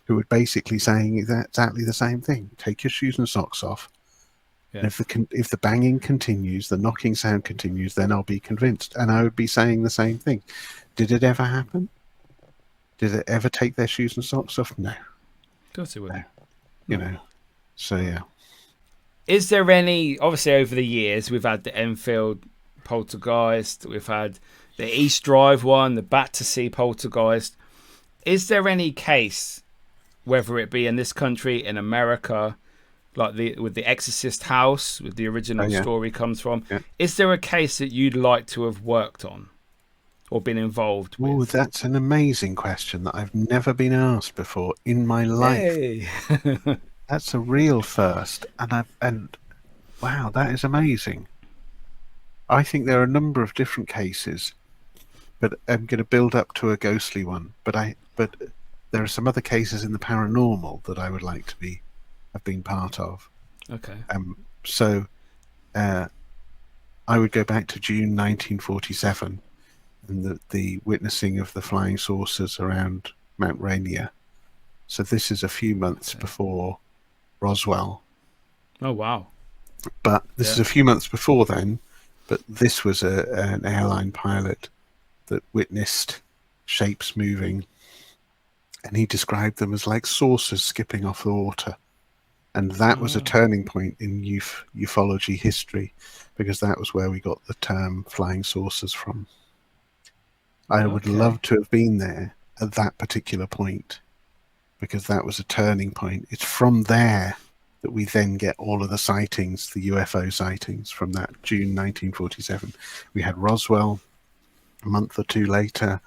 who were basically saying exactly the same thing. Take your shoes and socks off. Yeah. And if the banging continues, the knocking sound continues, then I'll be convinced. And I would be saying the same thing. Did it ever happen? Did it ever take their shoes and socks off? No. Of course it wouldn't. No. So, yeah. Is there any, obviously over the years, we've had the Enfield poltergeist, we've had the East Drive one, the Battersea poltergeist. Is there any case, whether it be in this country, in America, like with the Exorcist house, with the original story comes from, is there a case that you'd like to have worked on or been involved with? Oh, that's an amazing question that I've never been asked before in my life. Hey. That's a real first, and wow, that is amazing. I think there are a number of different cases, but I'm going to build up to a ghostly one. But there are some other cases in the paranormal that I would like to have been part of. Okay. So, I would go back to June 1947 and the witnessing of the flying saucers around Mount Rainier. So this is a few months before Roswell. Oh, wow. But this is a few months before then, but this was an airline pilot that witnessed shapes moving, and he described them as like saucers skipping off the water. And that was a turning point in ufology history, because that was where we got the term flying saucers from. I would love to have been there at that particular point, because that was a turning point. It's from there that we then get all of the sightings, the UFO sightings from that June 1947. We had Roswell a month or two later.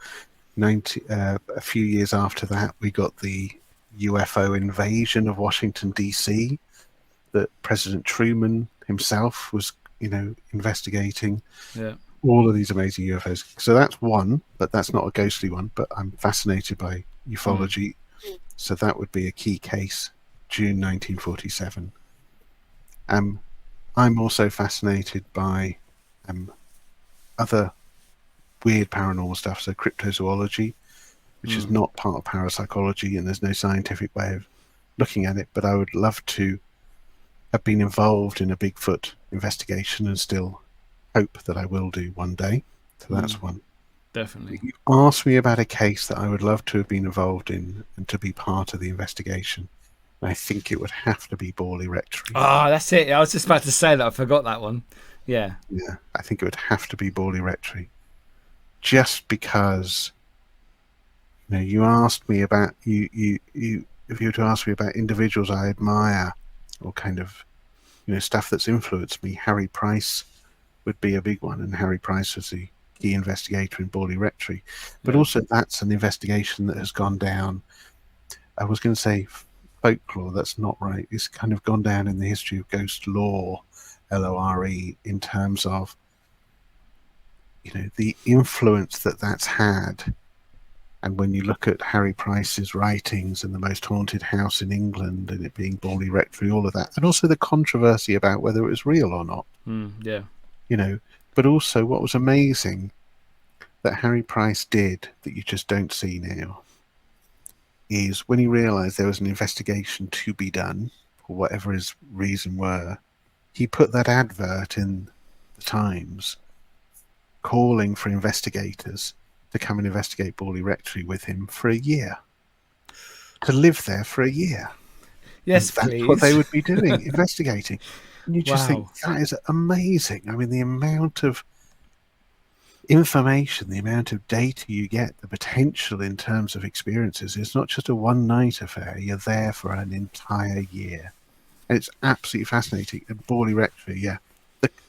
A few years after that, we got the UFO invasion of Washington, D.C. that President Truman himself was, investigating. Yeah. All of these amazing UFOs. So that's one, but that's not a ghostly one. But I'm fascinated by ufology. So that would be a key case, June 1947. I'm also fascinated by other weird paranormal stuff, so cryptozoology, which is not part of parapsychology, and there's no scientific way of looking at it. But I would love to have been involved in a Bigfoot investigation, and still hope that I will do one day. So that's one. Definitely. You asked me about a case that I would love to have been involved in and to be part of the investigation. I think it would have to be Borley Rectory. Oh, that's it. I was just about to say that. I forgot that one. Yeah. Yeah, I think it would have to be Borley Rectory. Just because, you asked me about if you were to ask me about individuals I admire, or kind of, stuff that's influenced me, Harry Price would be a big one, and Harry Price was the key investigator in Borley Rectory. But also, that's an investigation that has gone down. I was going to say folklore. That's not right. It's kind of gone down in the history of ghost lore, LORE, in terms of the influence that that's had. And when you look at Harry Price's writings and the most haunted house in England, and it being Borley Rectory, all of that, and also the controversy about whether it was real or not. Yeah. But also what was amazing that Harry Price did that you just don't see now is when he realized there was an investigation to be done, for whatever his reason were, he put that advert in the Times calling for investigators to come and investigate Borley Rectory with him for a year, to live there for a year. Yes, and please. that's what they would be doing, investigating. And you just think, Wow. that is amazing. I mean, the amount of information, the amount of data you get, the potential in terms of experiences. It's not just a one-night affair. You're there for an entire year. And it's absolutely fascinating. At Borley Rectory, yeah.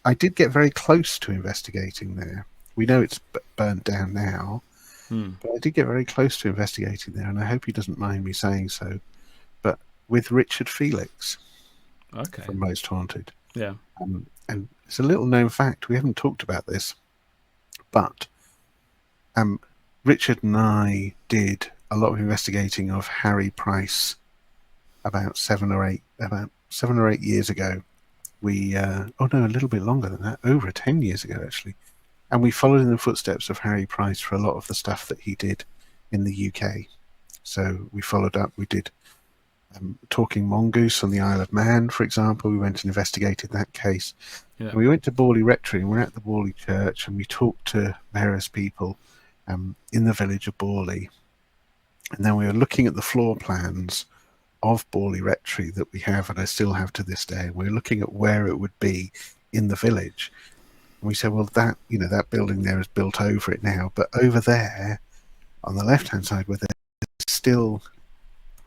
I did get very close to investigating there. We know it's burnt down now, but I did get very close to investigating there, and I hope he doesn't mind me saying so. But with Richard Felix from Most Haunted. Yeah. and it's a little known fact. We haven't talked about this, but Richard and I did a lot of investigating of Harry Price about 7 or 8 years ago. We a little bit longer than that, over 10 years ago actually. And we followed in the footsteps of Harry Price for a lot of the stuff that he did in the UK. So we followed up. We did Talking Mongoose on the Isle of Man, for example. We went and investigated that case. Yeah. And we went to Borley Rectory, and we're at the Borley Church, and we talked to various people in the village of Borley. And then we were looking at the floor plans of Borley Rectory that we have, and I still have to this day. We're looking at where it would be in the village. And we said, well, that building there is built over it now, but over there on the left-hand side where there's still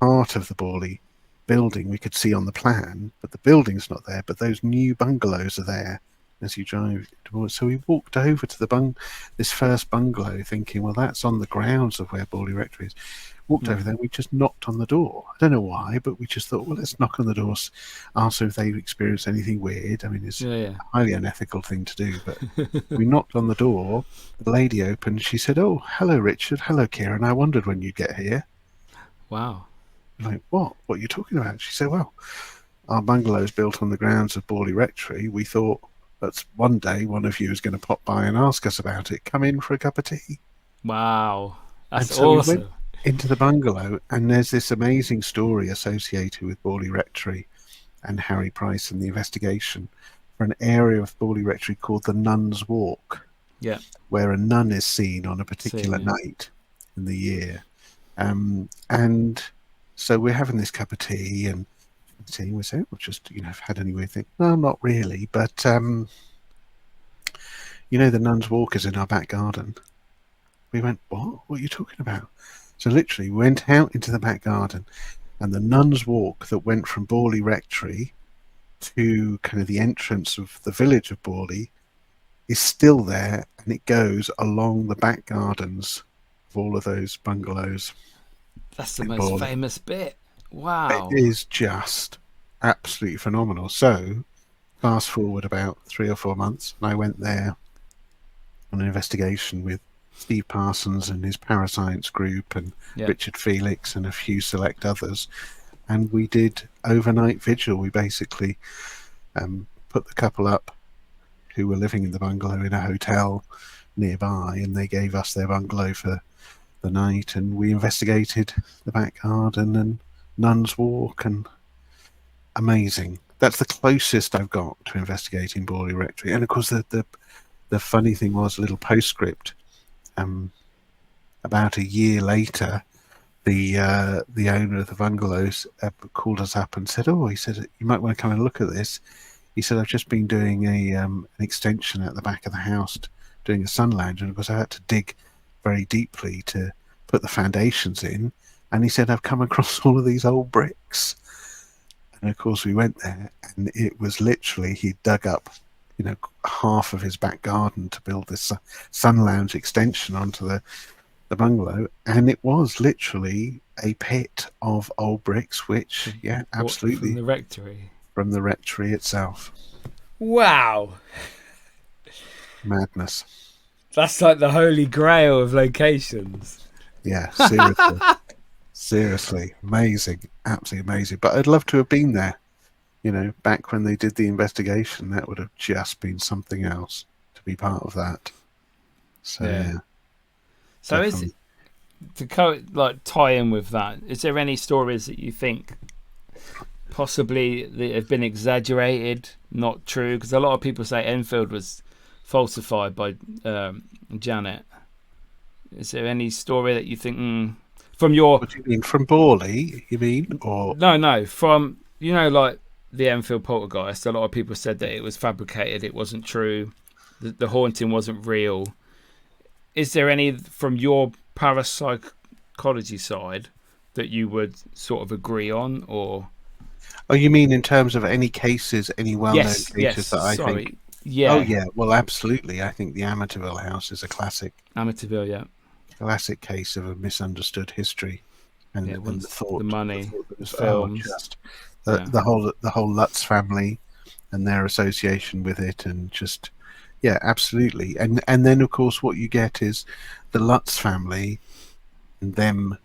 part of the Borley building we could see on the plan, but the building's not there, but those new bungalows are there as you drive towards. So we walked over to this first bungalow thinking, well, that's on the grounds of where Borley Rectory is. Walked over there, we just knocked on the door. I don't know why, but we just thought, well, let's knock on the doors, ask them if they've experienced anything weird. I mean, it's a highly unethical thing to do, but we knocked on the door. The lady opened. She said, oh, hello, Richard. Hello, Ciaran. I wondered when you'd get here. Wow. I'm like, what? What are you talking about? She said, well, our bungalow's built on the grounds of Borley Rectory. We thought that one day one of you is going to pop by and ask us about it. Come in for a cup of tea. Wow. That's so awesome. We went into the bungalow, and there's this amazing story associated with Borley Rectory and Harry Price and the investigation for an area of Borley Rectory called the Nun's Walk, where a nun is seen on a particular night in the year. And so we're having this cup of tea, and we say, well, just, have had any weird thing? No, not really, but the Nun's Walk is in our back garden. We went, what? What are you talking about? So literally went out into the back garden, and the Nun's Walk that went from Borley Rectory to kind of the entrance of the village of Borley is still there, and it goes along the back gardens of all of those bungalows. That's the most famous bit. Wow. It is just absolutely phenomenal. So fast forward about 3 or 4 months, and I went there on an investigation with Steve Parsons and his Parascience group, and Richard Felix and a few select others, and we did overnight vigil. We basically put the couple up who were living in the bungalow in a hotel nearby, and they gave us their bungalow for the night, and we investigated the back garden and Nun's Walk, and amazing. That's the closest I've got to investigating Borley Rectory. And of course the funny thing was, a little postscript, about a year later, the owner of the bungalows called us up and said, he said, you might want to come and look at this. He said, I've just been doing an extension at the back of the house, doing a sun lounge, and of course I had to dig very deeply to put the foundations in, and he said, I've come across all of these old bricks. And of course we went there, and it was literally, he dug up half of his back garden to build this sun lounge extension onto the bungalow, and it was literally a pit of old bricks, which absolutely from the rectory itself. Wow. Madness. That's like the holy grail of locations. Yeah, seriously. Seriously, amazing, absolutely amazing. But I'd love to have been there. Back when they did the investigation, that would have just been something else to be part of that. So yeah. So definitely. Is it to tie in with that? Is there any stories that you think possibly that have been exaggerated, not true? Because a lot of people say Enfield was falsified by Janet. Is there any story that you think from your? What do you mean, from Borley? You mean, or no, from like the Enfield poltergeist? A lot of people said that it was fabricated, it wasn't true, the haunting wasn't real. Is there any from your parapsychology side that you would sort of agree on, or? Oh, you mean in terms of any cases, any well-known cases that I think? Yeah. Oh, yeah. Well, absolutely. I think the Amityville house is a classic. Amityville, yeah. Classic case of a misunderstood history, and the thought, the money, the film, the whole Lutz family, and their association with it, and just yeah, absolutely. And then of course what you get is the Lutz family and them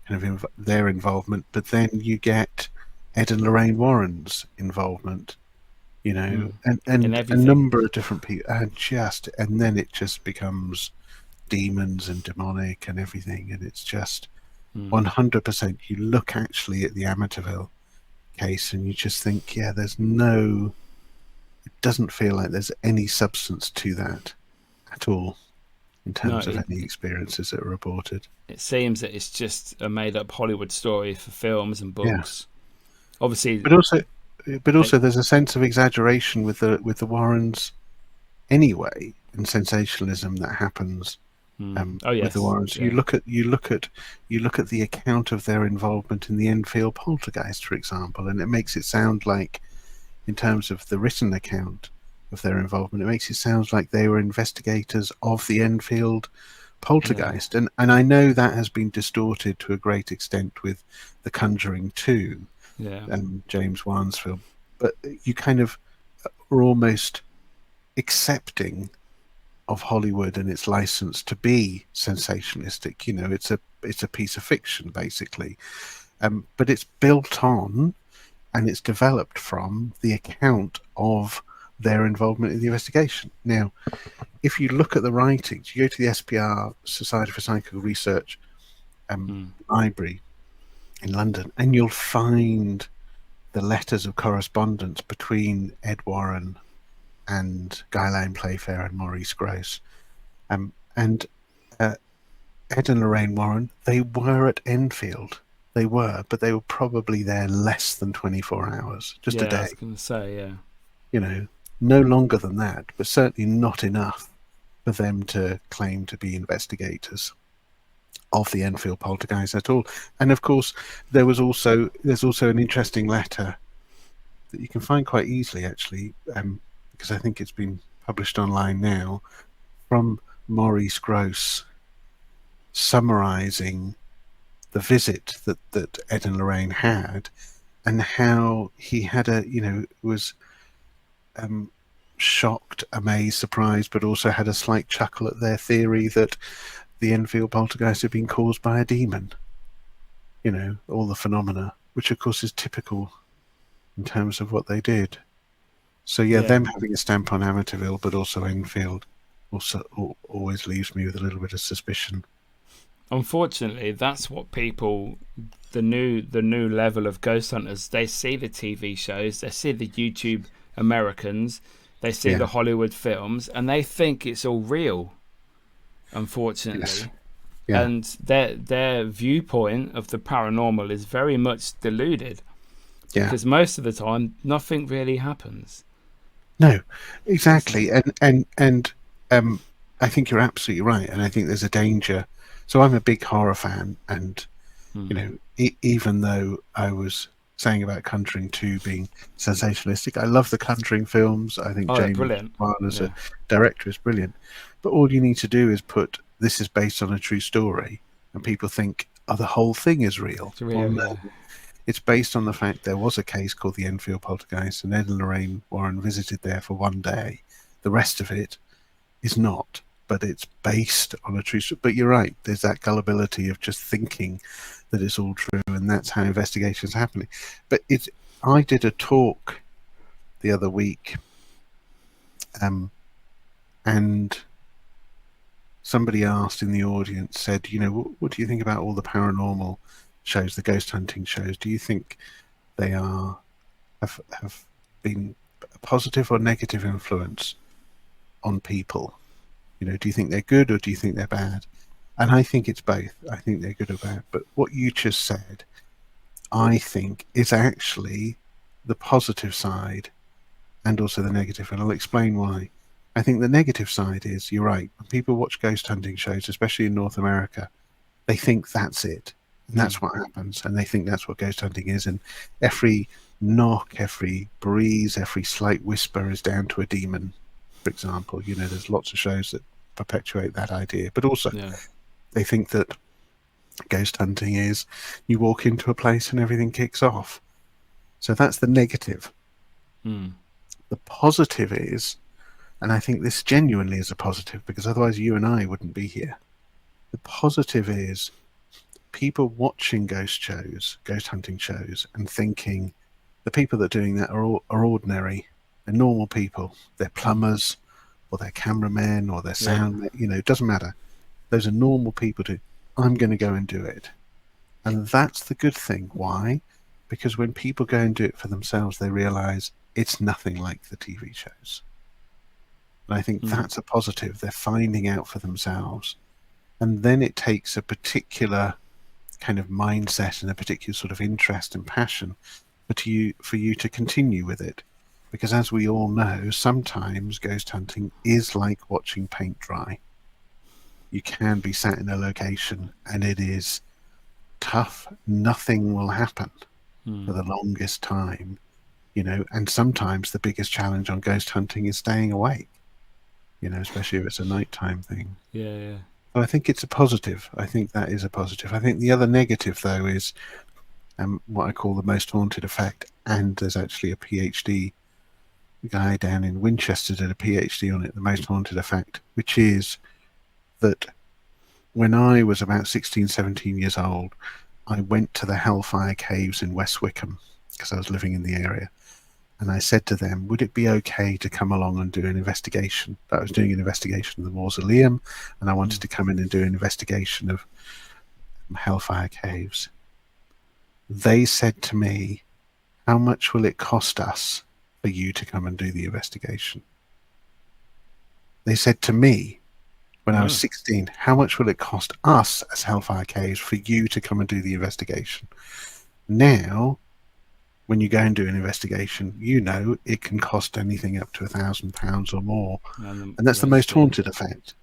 kind of their involvement, but then you get Ed and Lorraine Warren's involvement, you know, In and a everything. number of different people, and then it just becomes demons and demonic and everything, and it's just 100%. You look actually at the Amityville case, and you just think, yeah, it doesn't feel like there's any substance to that at all in terms of any experiences that are reported. It seems that it's just a made-up Hollywood story for films and books. Yeah. Obviously, but also, there's a sense of exaggeration with the Warrens anyway, and sensationalism that happens with the Warrens. Yeah. You look at the account of their involvement in the Enfield poltergeist, for example, and it makes it sound like, in terms of the written account of their involvement, it makes it sound like they were investigators of the Enfield poltergeist. And I know that has been distorted to a great extent with The Conjuring 2, James Wan's film, but you kind of are almost accepting of Hollywood and its license to be sensationalistic. You know, it's a piece of fiction basically, but it's built on and it's developed from the account of their involvement in the investigation. Now, if you look at the writings, you go to the SPR, Society for Psychical Research library in London, and you'll find the letters of correspondence between Ed Warren and Guy Lane Playfair and Maurice Grosse. And Ed and Lorraine Warren, they were at Enfield. They were, but they were probably there less than 24 hours, just a day. I was going to say, yeah. You know, no longer than that, but certainly not enough for them to claim to be investigators of the Enfield poltergeist at all. And of course, there's also an interesting letter that you can find quite easily, actually, because I think it's been published online now, from Maurice Grosse, summarising the visit that Ed and Lorraine had, and how he had was shocked, amazed, surprised, but also had a slight chuckle at their theory that the Enfield poltergeist had been caused by a demon. You know, all the phenomena, which of course is typical in terms of what they did. So them having a stamp on Amityville, but also Enfield, also always leaves me with a little bit of suspicion. Unfortunately, that's what people, the new level of ghost hunters, they see the TV shows, they see the YouTube Americans, they see the Hollywood films, and they think it's all real. Unfortunately, yes. Yeah. And their viewpoint of the paranormal is very much deluded, because most of the time nothing really happens. No, exactly, and I think you're absolutely right, and I think there's a danger. So I'm a big horror fan, and you know, even though I was saying about Conjuring 2 being sensationalistic, I love the Conjuring films. I think James Wan as a director is brilliant. But all you need to do is put, this is based on a true story, and people think, oh, the whole thing is real. It's real, no. It's based on the fact there was a case called the Enfield poltergeist, and Ed and Lorraine Warren visited there for one day. The rest of it is not, but it's based on a true story. But you're right, there's that gullibility of just thinking that it's all true, and that's how investigations are happening. But I did a talk the other week, and somebody asked in the audience, said, you know, what do you think about all the paranormal shows, the ghost hunting shows? Do you think they have been a positive or negative influence on people? You know, do you think they're good or do you think they're bad? And I think it's both. I think they're good or bad. But what you just said, I think, is actually the positive side and also the negative. And I'll explain why. I think the negative side is, you're right, when people watch ghost hunting shows, especially in North America, they think that's it. And that's what happens. And they think that's what ghost hunting is. And every knock, every breeze, every slight whisper is down to a demon, for example. You know, there's lots of shows that perpetuate that idea. But also, they think that ghost hunting is you walk into a place and everything kicks off. So that's the negative. The positive is, and I think this genuinely is a positive because otherwise you and I wouldn't be here. The positive is people watching ghost hunting shows, and thinking the people that are doing that are ordinary. They're normal people. They're plumbers or they're cameramen or they're sound, it doesn't matter. Those are normal people I'm going to go and do it. And that's the good thing. Why? Because when people go and do it for themselves, they realize it's nothing like the TV shows. And I think that's a positive. They're finding out for themselves. And then it takes a particular kind of mindset and a particular sort of interest and passion for you to continue with it. Because as we all know, sometimes ghost hunting is like watching paint dry. You can be sat in a location and it is tough. Nothing will happen for the longest time, and sometimes the biggest challenge on ghost hunting is staying awake, especially if it's a nighttime thing. Yeah. So I think it's a positive. I think that is a positive. I think the other negative, though, is what I call the most haunted effect. And there's actually a PhD guy down in Winchester did a PhD on it, the most haunted effect, which is that when I was about 16, 17 years old, I went to the Hellfire Caves in West Wickham because I was living in the area. And I said to them, would it be okay to come along and do an investigation? I was doing an investigation of the mausoleum, and I wanted to come in and do an investigation of Hellfire Caves. They said to me, how much will it cost us for you to come and do the investigation? They said to me, when I was 16, how much will it cost us as Hellfire Caves for you to come and do the investigation? Now, when you go and do an investigation, it can cost anything up to £1,000 or more. And that's the most haunted effect.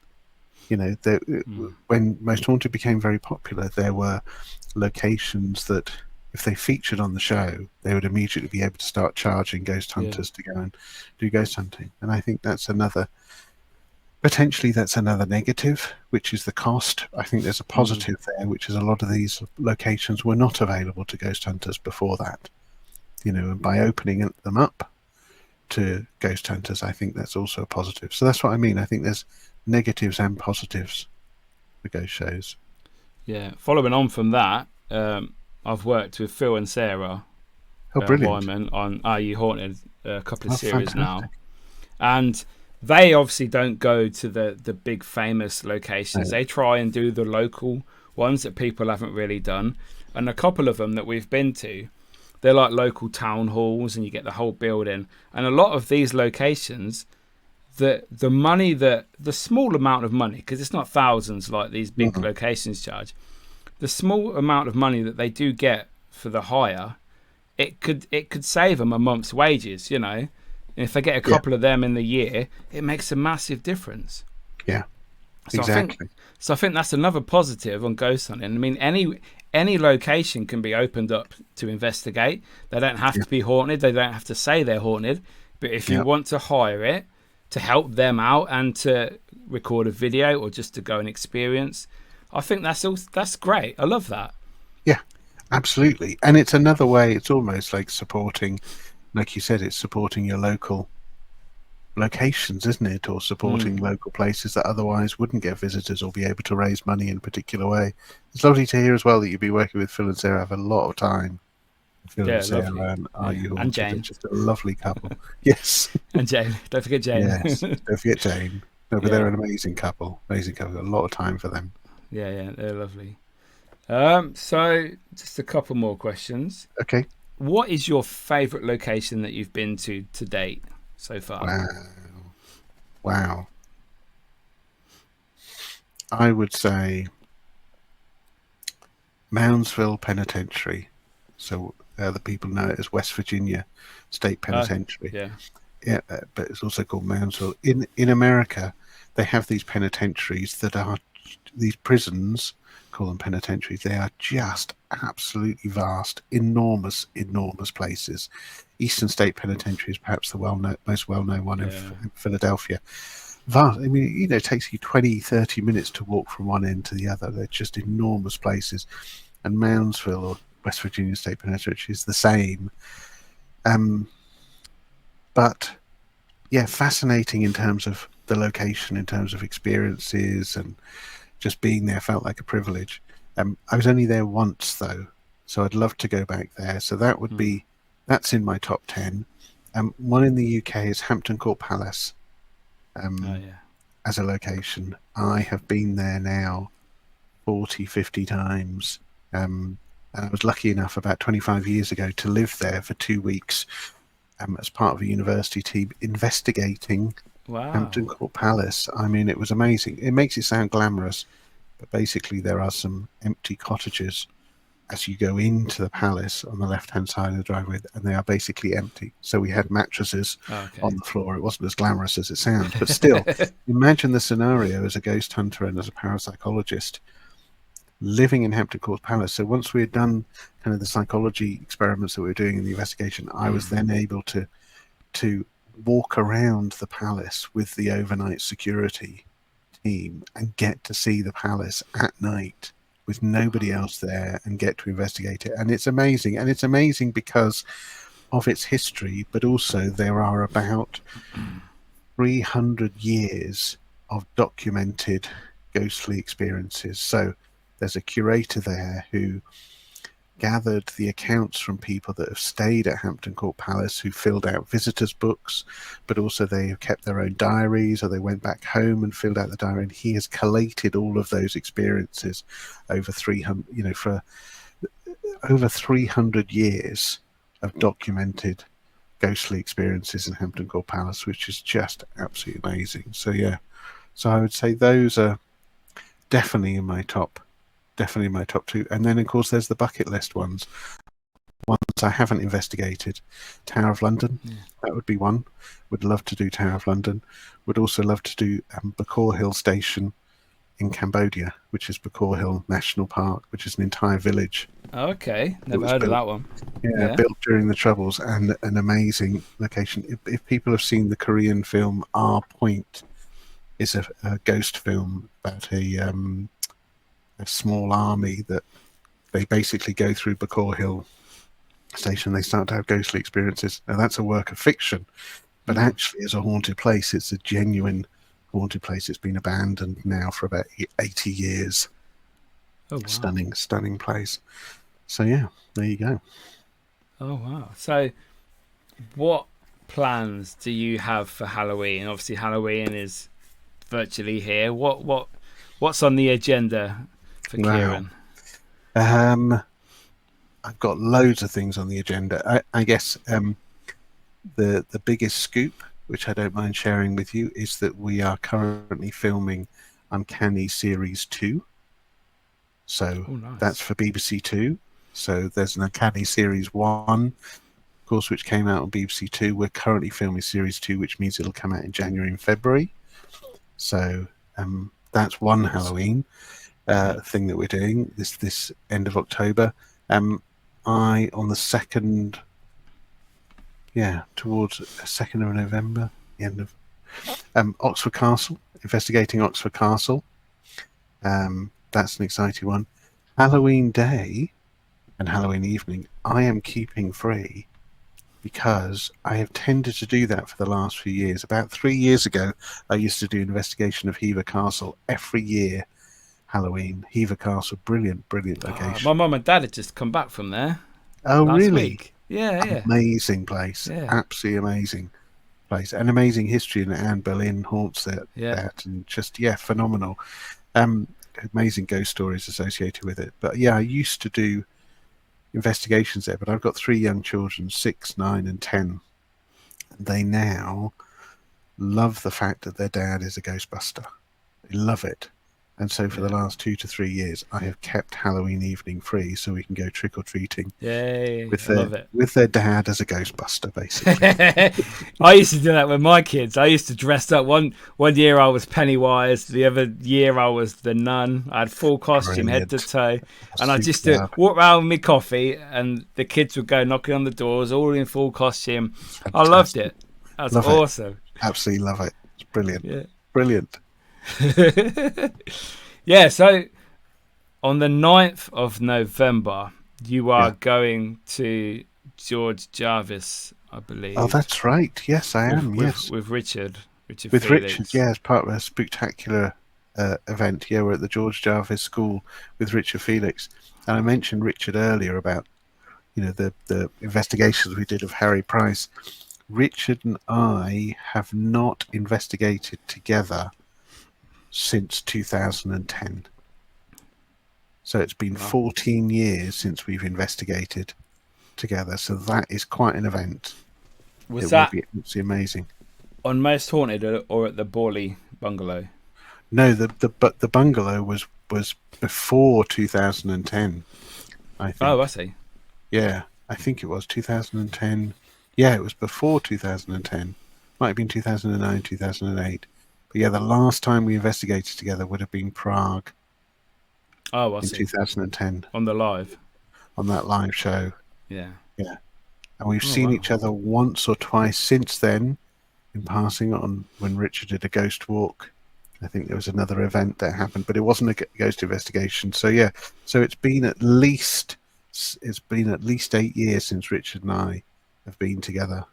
When Most Haunted became very popular, there were locations that if they featured on the show, they would immediately be able to start charging ghost hunters to go and do ghost hunting. And I think that's another negative, which is the cost. I think there's a positive there, which is a lot of these locations were not available to ghost hunters before that. And by opening them up to ghost hunters, I think that's also a positive. So that's what I mean. I think there's negatives and positives for ghost shows. Yeah. Following on from that, I've worked with Phil and Sarah Wyman on Are You Haunted, a couple of series now. And they obviously don't go to the big famous locations. No. They try and do the local ones that people haven't really done. And a couple of them that we've been to, they're like local town halls, and you get the whole building. And a lot of these locations, the small amount of money, because it's not thousands like these big locations charge, the small amount of money that they do get for the hire, it could save them a month's wages, And if they get a couple of them in the year, it makes a massive difference. Yeah, exactly. So I think that's another positive on ghost hunting. I mean, any location can be opened up to investigate. They don't have to be haunted. They don't have to say they're haunted. But if you want to hire it to help them out and to record a video or just to go and experience, I think that's great. I love that. Yeah, absolutely. And it's another way. It's almost like supporting, like you said, it's supporting your local locations, isn't it? Or supporting local places that otherwise wouldn't get visitors or be able to raise money in a particular way. It's lovely to hear as well that you'd be working with Phil and Sarah. Have a lot of time. Phil and Sarah and Jane. Just a lovely couple. Yes. And Jane. Don't forget Jane. Yes. Don't forget Jane. No, but they're an amazing couple. Amazing couple. Got a lot of time for them. Yeah, they're lovely. So just a couple more questions. Okay. What is your favourite location that you've been to date so far? Wow. I would say Moundsville Penitentiary. So the people know it as West Virginia State Penitentiary. Yeah, but it's also called Moundsville. In America, they have these penitentiaries that are these prisons. Call them penitentiaries. They are just absolutely vast, enormous places. Eastern State Penitentiary is perhaps the most well-known one in Philadelphia. Vast. I mean, it takes you 20, 30 minutes to walk from one end to the other. They're just enormous places. And Moundsville, or West Virginia State Penitentiary, is the same. But yeah, fascinating in terms of the location, in terms of experiences, and just being there felt like a privilege. I was only there once though, so I'd love to go back there. So that would be that's in my top 10. One in the UK is Hampton Court Palace. Oh yeah. As a location, I have been there now 40, 50 times. And I was lucky enough about 25 years ago to live there for 2 weeks as part of a university team investigating Hampton Wow. Court Palace. I mean, it was amazing. It makes it sound glamorous, but basically there are some empty cottages as you go into the palace on the left-hand side of the driveway, and they are basically empty. So we had mattresses Okay. on the floor. It wasn't as glamorous as it sounds, but still, imagine the scenario as a ghost hunter and as a parapsychologist living in Hampton Court Palace. So once we had done kind of the psychology experiments that we were doing in the investigation, I was then able to walk around the palace with the overnight security team and get to see the palace at night with nobody else there and get to investigate it. And it's amazing. And it's amazing because of its history, but also there are about 300 years of documented ghostly experiences. So there's a curator there who gathered the accounts from people that have stayed at Hampton Court Palace, who filled out visitors' books, but also they have kept their own diaries, or they went back home and filled out the diary. And he has collated all of those experiences over 300, for over 300 years of documented ghostly experiences in Hampton Court Palace, which is just absolutely amazing. So yeah, so I would say those are definitely in my top two. And then of course there's the bucket list ones I haven't investigated. Tower of London, that would be one. Would love to do Tower of London. Would also love to do Bakor Hill Station in Cambodia, which is Bakor Hill National Park, which is an entire village. Okay, never heard of that one. Yeah, built during the Troubles, and an amazing location. If people have seen the Korean film R Point, is a ghost film about a small army that they basically go through Bakor Hill Station. They start to have ghostly experiences. Now that's a work of fiction, but actually as a haunted place, it's a genuine haunted place. It's been abandoned now for about 80 years. Oh, wow. Stunning place. So yeah, there you go. Oh wow. So what plans do you have for Halloween? Obviously Halloween is virtually here. What's on the agenda for Ciaran? I've got loads of things on the agenda. I guess the biggest scoop, which I don't mind sharing with you, is that we are currently filming Uncanny Series 2. So nice. That's for BBC Two. So there's an Uncanny Series 1, of course, which came out on BBC Two. We're currently filming Series 2, which means it'll come out in January and February. So that's one Halloween thing that we're doing this end of October. On the 2nd, towards 2nd of November, the end of Oxford Castle, investigating Oxford Castle. That's an exciting one. Halloween Day and Halloween evening, I am keeping free because I have tended to do that for the last few years. About 3 years ago, I used to do investigation of Hever Castle every year. Halloween, Hever Castle, brilliant location. My mum and dad had just come back from there. Oh, last really? Week. Yeah. Amazing place. Yeah. Absolutely amazing place. An amazing history, and Anne Boleyn haunts that. And just, phenomenal. Amazing ghost stories associated with it. But yeah, I used to do investigations there, but I've got 3 young children, 6, 9 and 10. They now love the fact that their dad is a Ghostbuster. They love it. And so for the last 2 to 3 years, I have kept Halloween evening free so we can go trick-or-treating with their dad as a Ghostbuster, basically. I used to do that with my kids. I used to dress up. One year I was Pennywise. The other year I was the nun. I had full costume, head to toe. And I just walk around with my coffee, and the kids would go knocking on the doors, all in full costume. Fantastic. I loved it. That's awesome. Absolutely love it. It's brilliant. Yeah. Brilliant. So on the 9th of November you are going to George Jarvis I Oh, believe. that's right. Yes, I am. Yes, With Richard with Richard. Felix. Yeah, as part of a spectacular event. Yeah, we're at the George Jarvis School with Richard Felix, and I mentioned Richard earlier about the investigations we did of Harry Price. Richard and I have not investigated together since 2010. So it's been Wow. 14 years since we've investigated together. So that is quite an event. Was It will that be absolutely amazing. on Most Haunted or at the Borley bungalow? No, the bungalow was before 2010, I Oh, I think. see. Yeah, I think it was 2010. Yeah, it was before 2010. Might have been 2009, 2008. But yeah, the last time we investigated together would have been Prague Oh, I in see. 2010 On the live. on that live show. Yeah. Yeah. And we've Oh, seen wow. each other once or twice since then, in passing, on when Richard did a ghost walk. I think there was another event that happened, but it wasn't a ghost investigation. So yeah, so it's been at least 8 years since Richard and I have been together,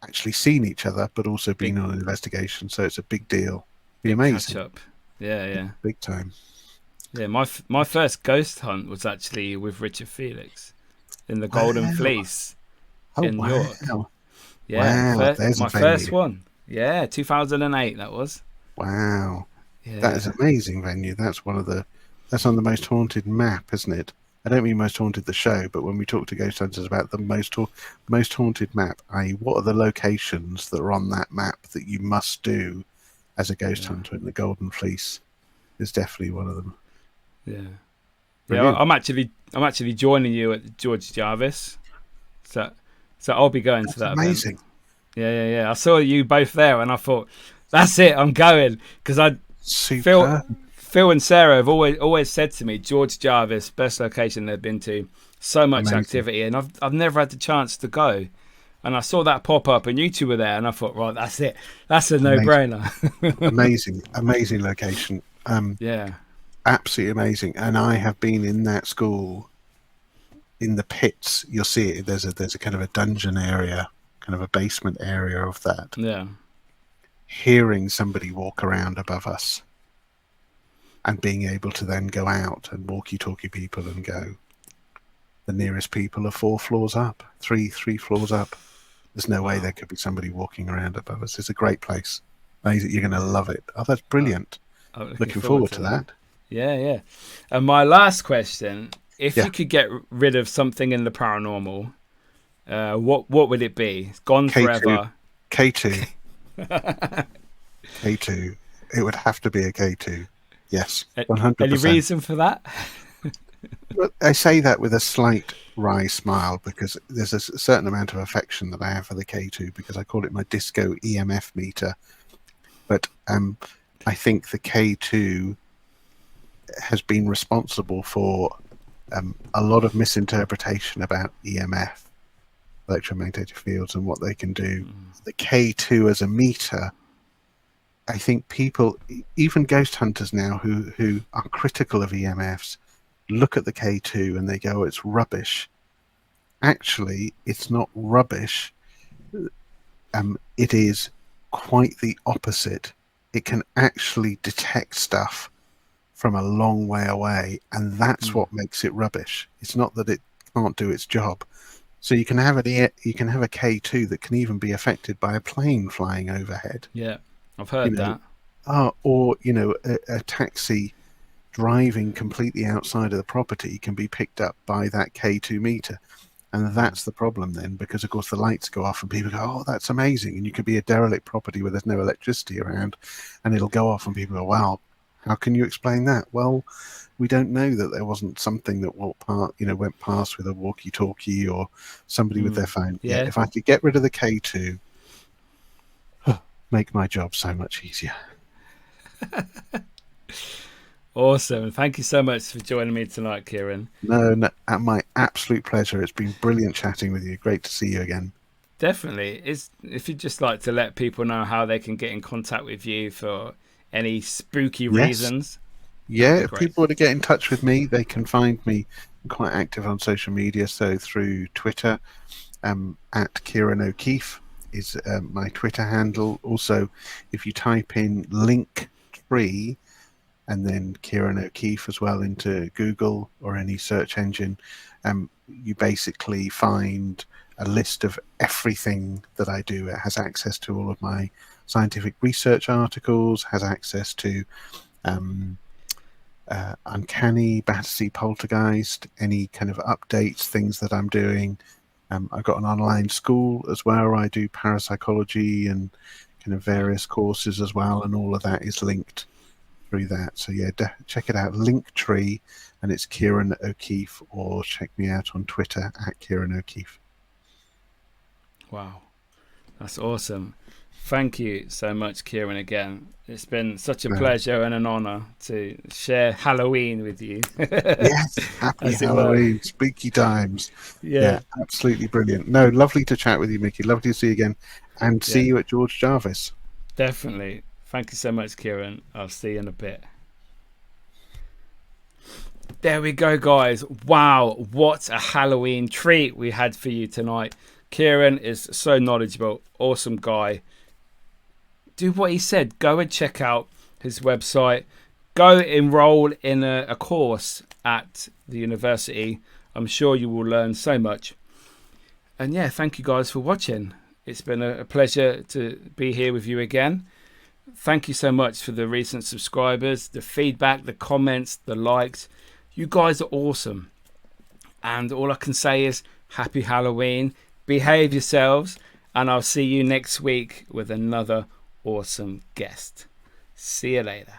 actually seen each other, but also Big been on an investigation. So it's a big deal. Be big catch amazing, up. Yeah, yeah. big time. Yeah, my first ghost hunt was actually with Richard Felix in the Golden Wow! Fleece Oh in York. wow! Yeah, Wow! There's a my first venue. one. Yeah, 2008 that was. Wow! That is Yeah. an amazing venue. That's on the Most Haunted map, isn't it? I don't mean Most Haunted the show, but when we talk to ghost hunters about the Most Haunted map, i.e., what are the locations that are on that map that you must do as a ghost Yeah. hunter, and the Golden Fleece is definitely one of them. Yeah. Yeah, Brilliant. I'm actually joining you at George Jarvis. So I'll be going to That's that event. amazing. Yeah. I saw you both there and I thought, that's it, I'm going because Phil Superb. Phil and Sarah have always said to me, George Jarvis, best location they've been to. So much Amazing. activity, and I've never had the chance to go. And I saw that pop up, and you two were there, and I thought, right, that's it. That's a Amazing. no-brainer. Amazing location. Yeah, Absolutely amazing. And I have been in that school in the pits. You'll see it. There's a kind of a dungeon area, kind of a basement area of that. yeah, Hearing somebody walk around above us, and being able to then go out and walkie-talkie people and go. The nearest people are 4 floors up, three floors up. There's no way wow. there could be somebody walking around above us. It's a great place. Amazing. You're going to love it. Oh, that's Oh, brilliant. I'm looking Looking forward to that. that. Yeah. And my last question: if Yeah. you could get rid of something in the paranormal, what would it be? It's gone K2. forever. K2. K2. It would have to be a K2. Yes, Any 100%. reason for that? But I say that with a slight wry smile because there's a certain amount of affection that I have for the K2 because I call it my disco EMF meter. But I think the K2 has been responsible for a lot of misinterpretation about EMF, electromagnetic fields, and what they can do. The K2 as a meter, I think people, even ghost hunters now who are critical of EMFs, look at the K2 and they go, oh, it's rubbish. Actually, it's not rubbish. It is quite the opposite. It can actually detect stuff from a long way away, and that's what makes it rubbish. It's not that it can't do its job. So you can have a K2 that can even be affected by a plane flying overhead. Yeah, I've heard that. Or a taxi driving completely outside of the property can be picked up by that K2 meter. And that's the problem then, because of course the lights go off and people go, oh, that's amazing. And you could be a derelict property where there's no electricity around and it'll go off and people go, wow, how can you explain that? Well, we don't know that there wasn't something that went past with a walkie-talkie or somebody with their phone. Yeah, Yeah. if I could get rid of the K2, make my job so much easier. Awesome. Thank you so much for joining me tonight, Ciaran. No, my absolute pleasure. It's been brilliant chatting with you. Great to see you again. Definitely. If you'd just like to let people know how they can get in contact with you for any spooky reasons. Yeah, if people want to get in touch with me, they can find me. I'm quite active on social media, so through Twitter, at Ciaran O'Keefe is my Twitter handle. Also, if you type in Linktree and then Ciaran O'Keefe as well into Google or any search engine, you basically find a list of everything that I do. It has access to all of my scientific research articles, has access to Uncanny, Battersea, Poltergeist, any kind of updates, things that I'm doing. I've got an online school as well. I do parapsychology and kind of various courses as well, and all of that is linked through that. So yeah, check it out, Linktree, and it's Ciaran O'Keefe, or check me out on Twitter at Ciaran O'Keefe. Wow, that's awesome. Thank you so much, Ciaran, again. It's been such a pleasure and an honour to share Halloween with you. Yes, happy Halloween, spooky times. Yeah, absolutely brilliant. No, lovely to chat with you, Mickey. Lovely to see you again, and see you at George Jarvis. Definitely. Thank you so much, Ciaran. I'll see you in a bit. There we go, guys. Wow, what a Halloween treat we had for you tonight. Ciaran is so knowledgeable, awesome guy. Do what he said. Go and check out his website. Go enroll in a course at the university. I'm sure you will learn so much. And yeah, thank you guys for watching. It's been a pleasure to be here with you again. Thank you so much for the recent subscribers, the feedback, the comments, the likes. You guys are awesome. And all I can say is happy Halloween. Behave yourselves. And I'll see you next week with another awesome guest. See you later.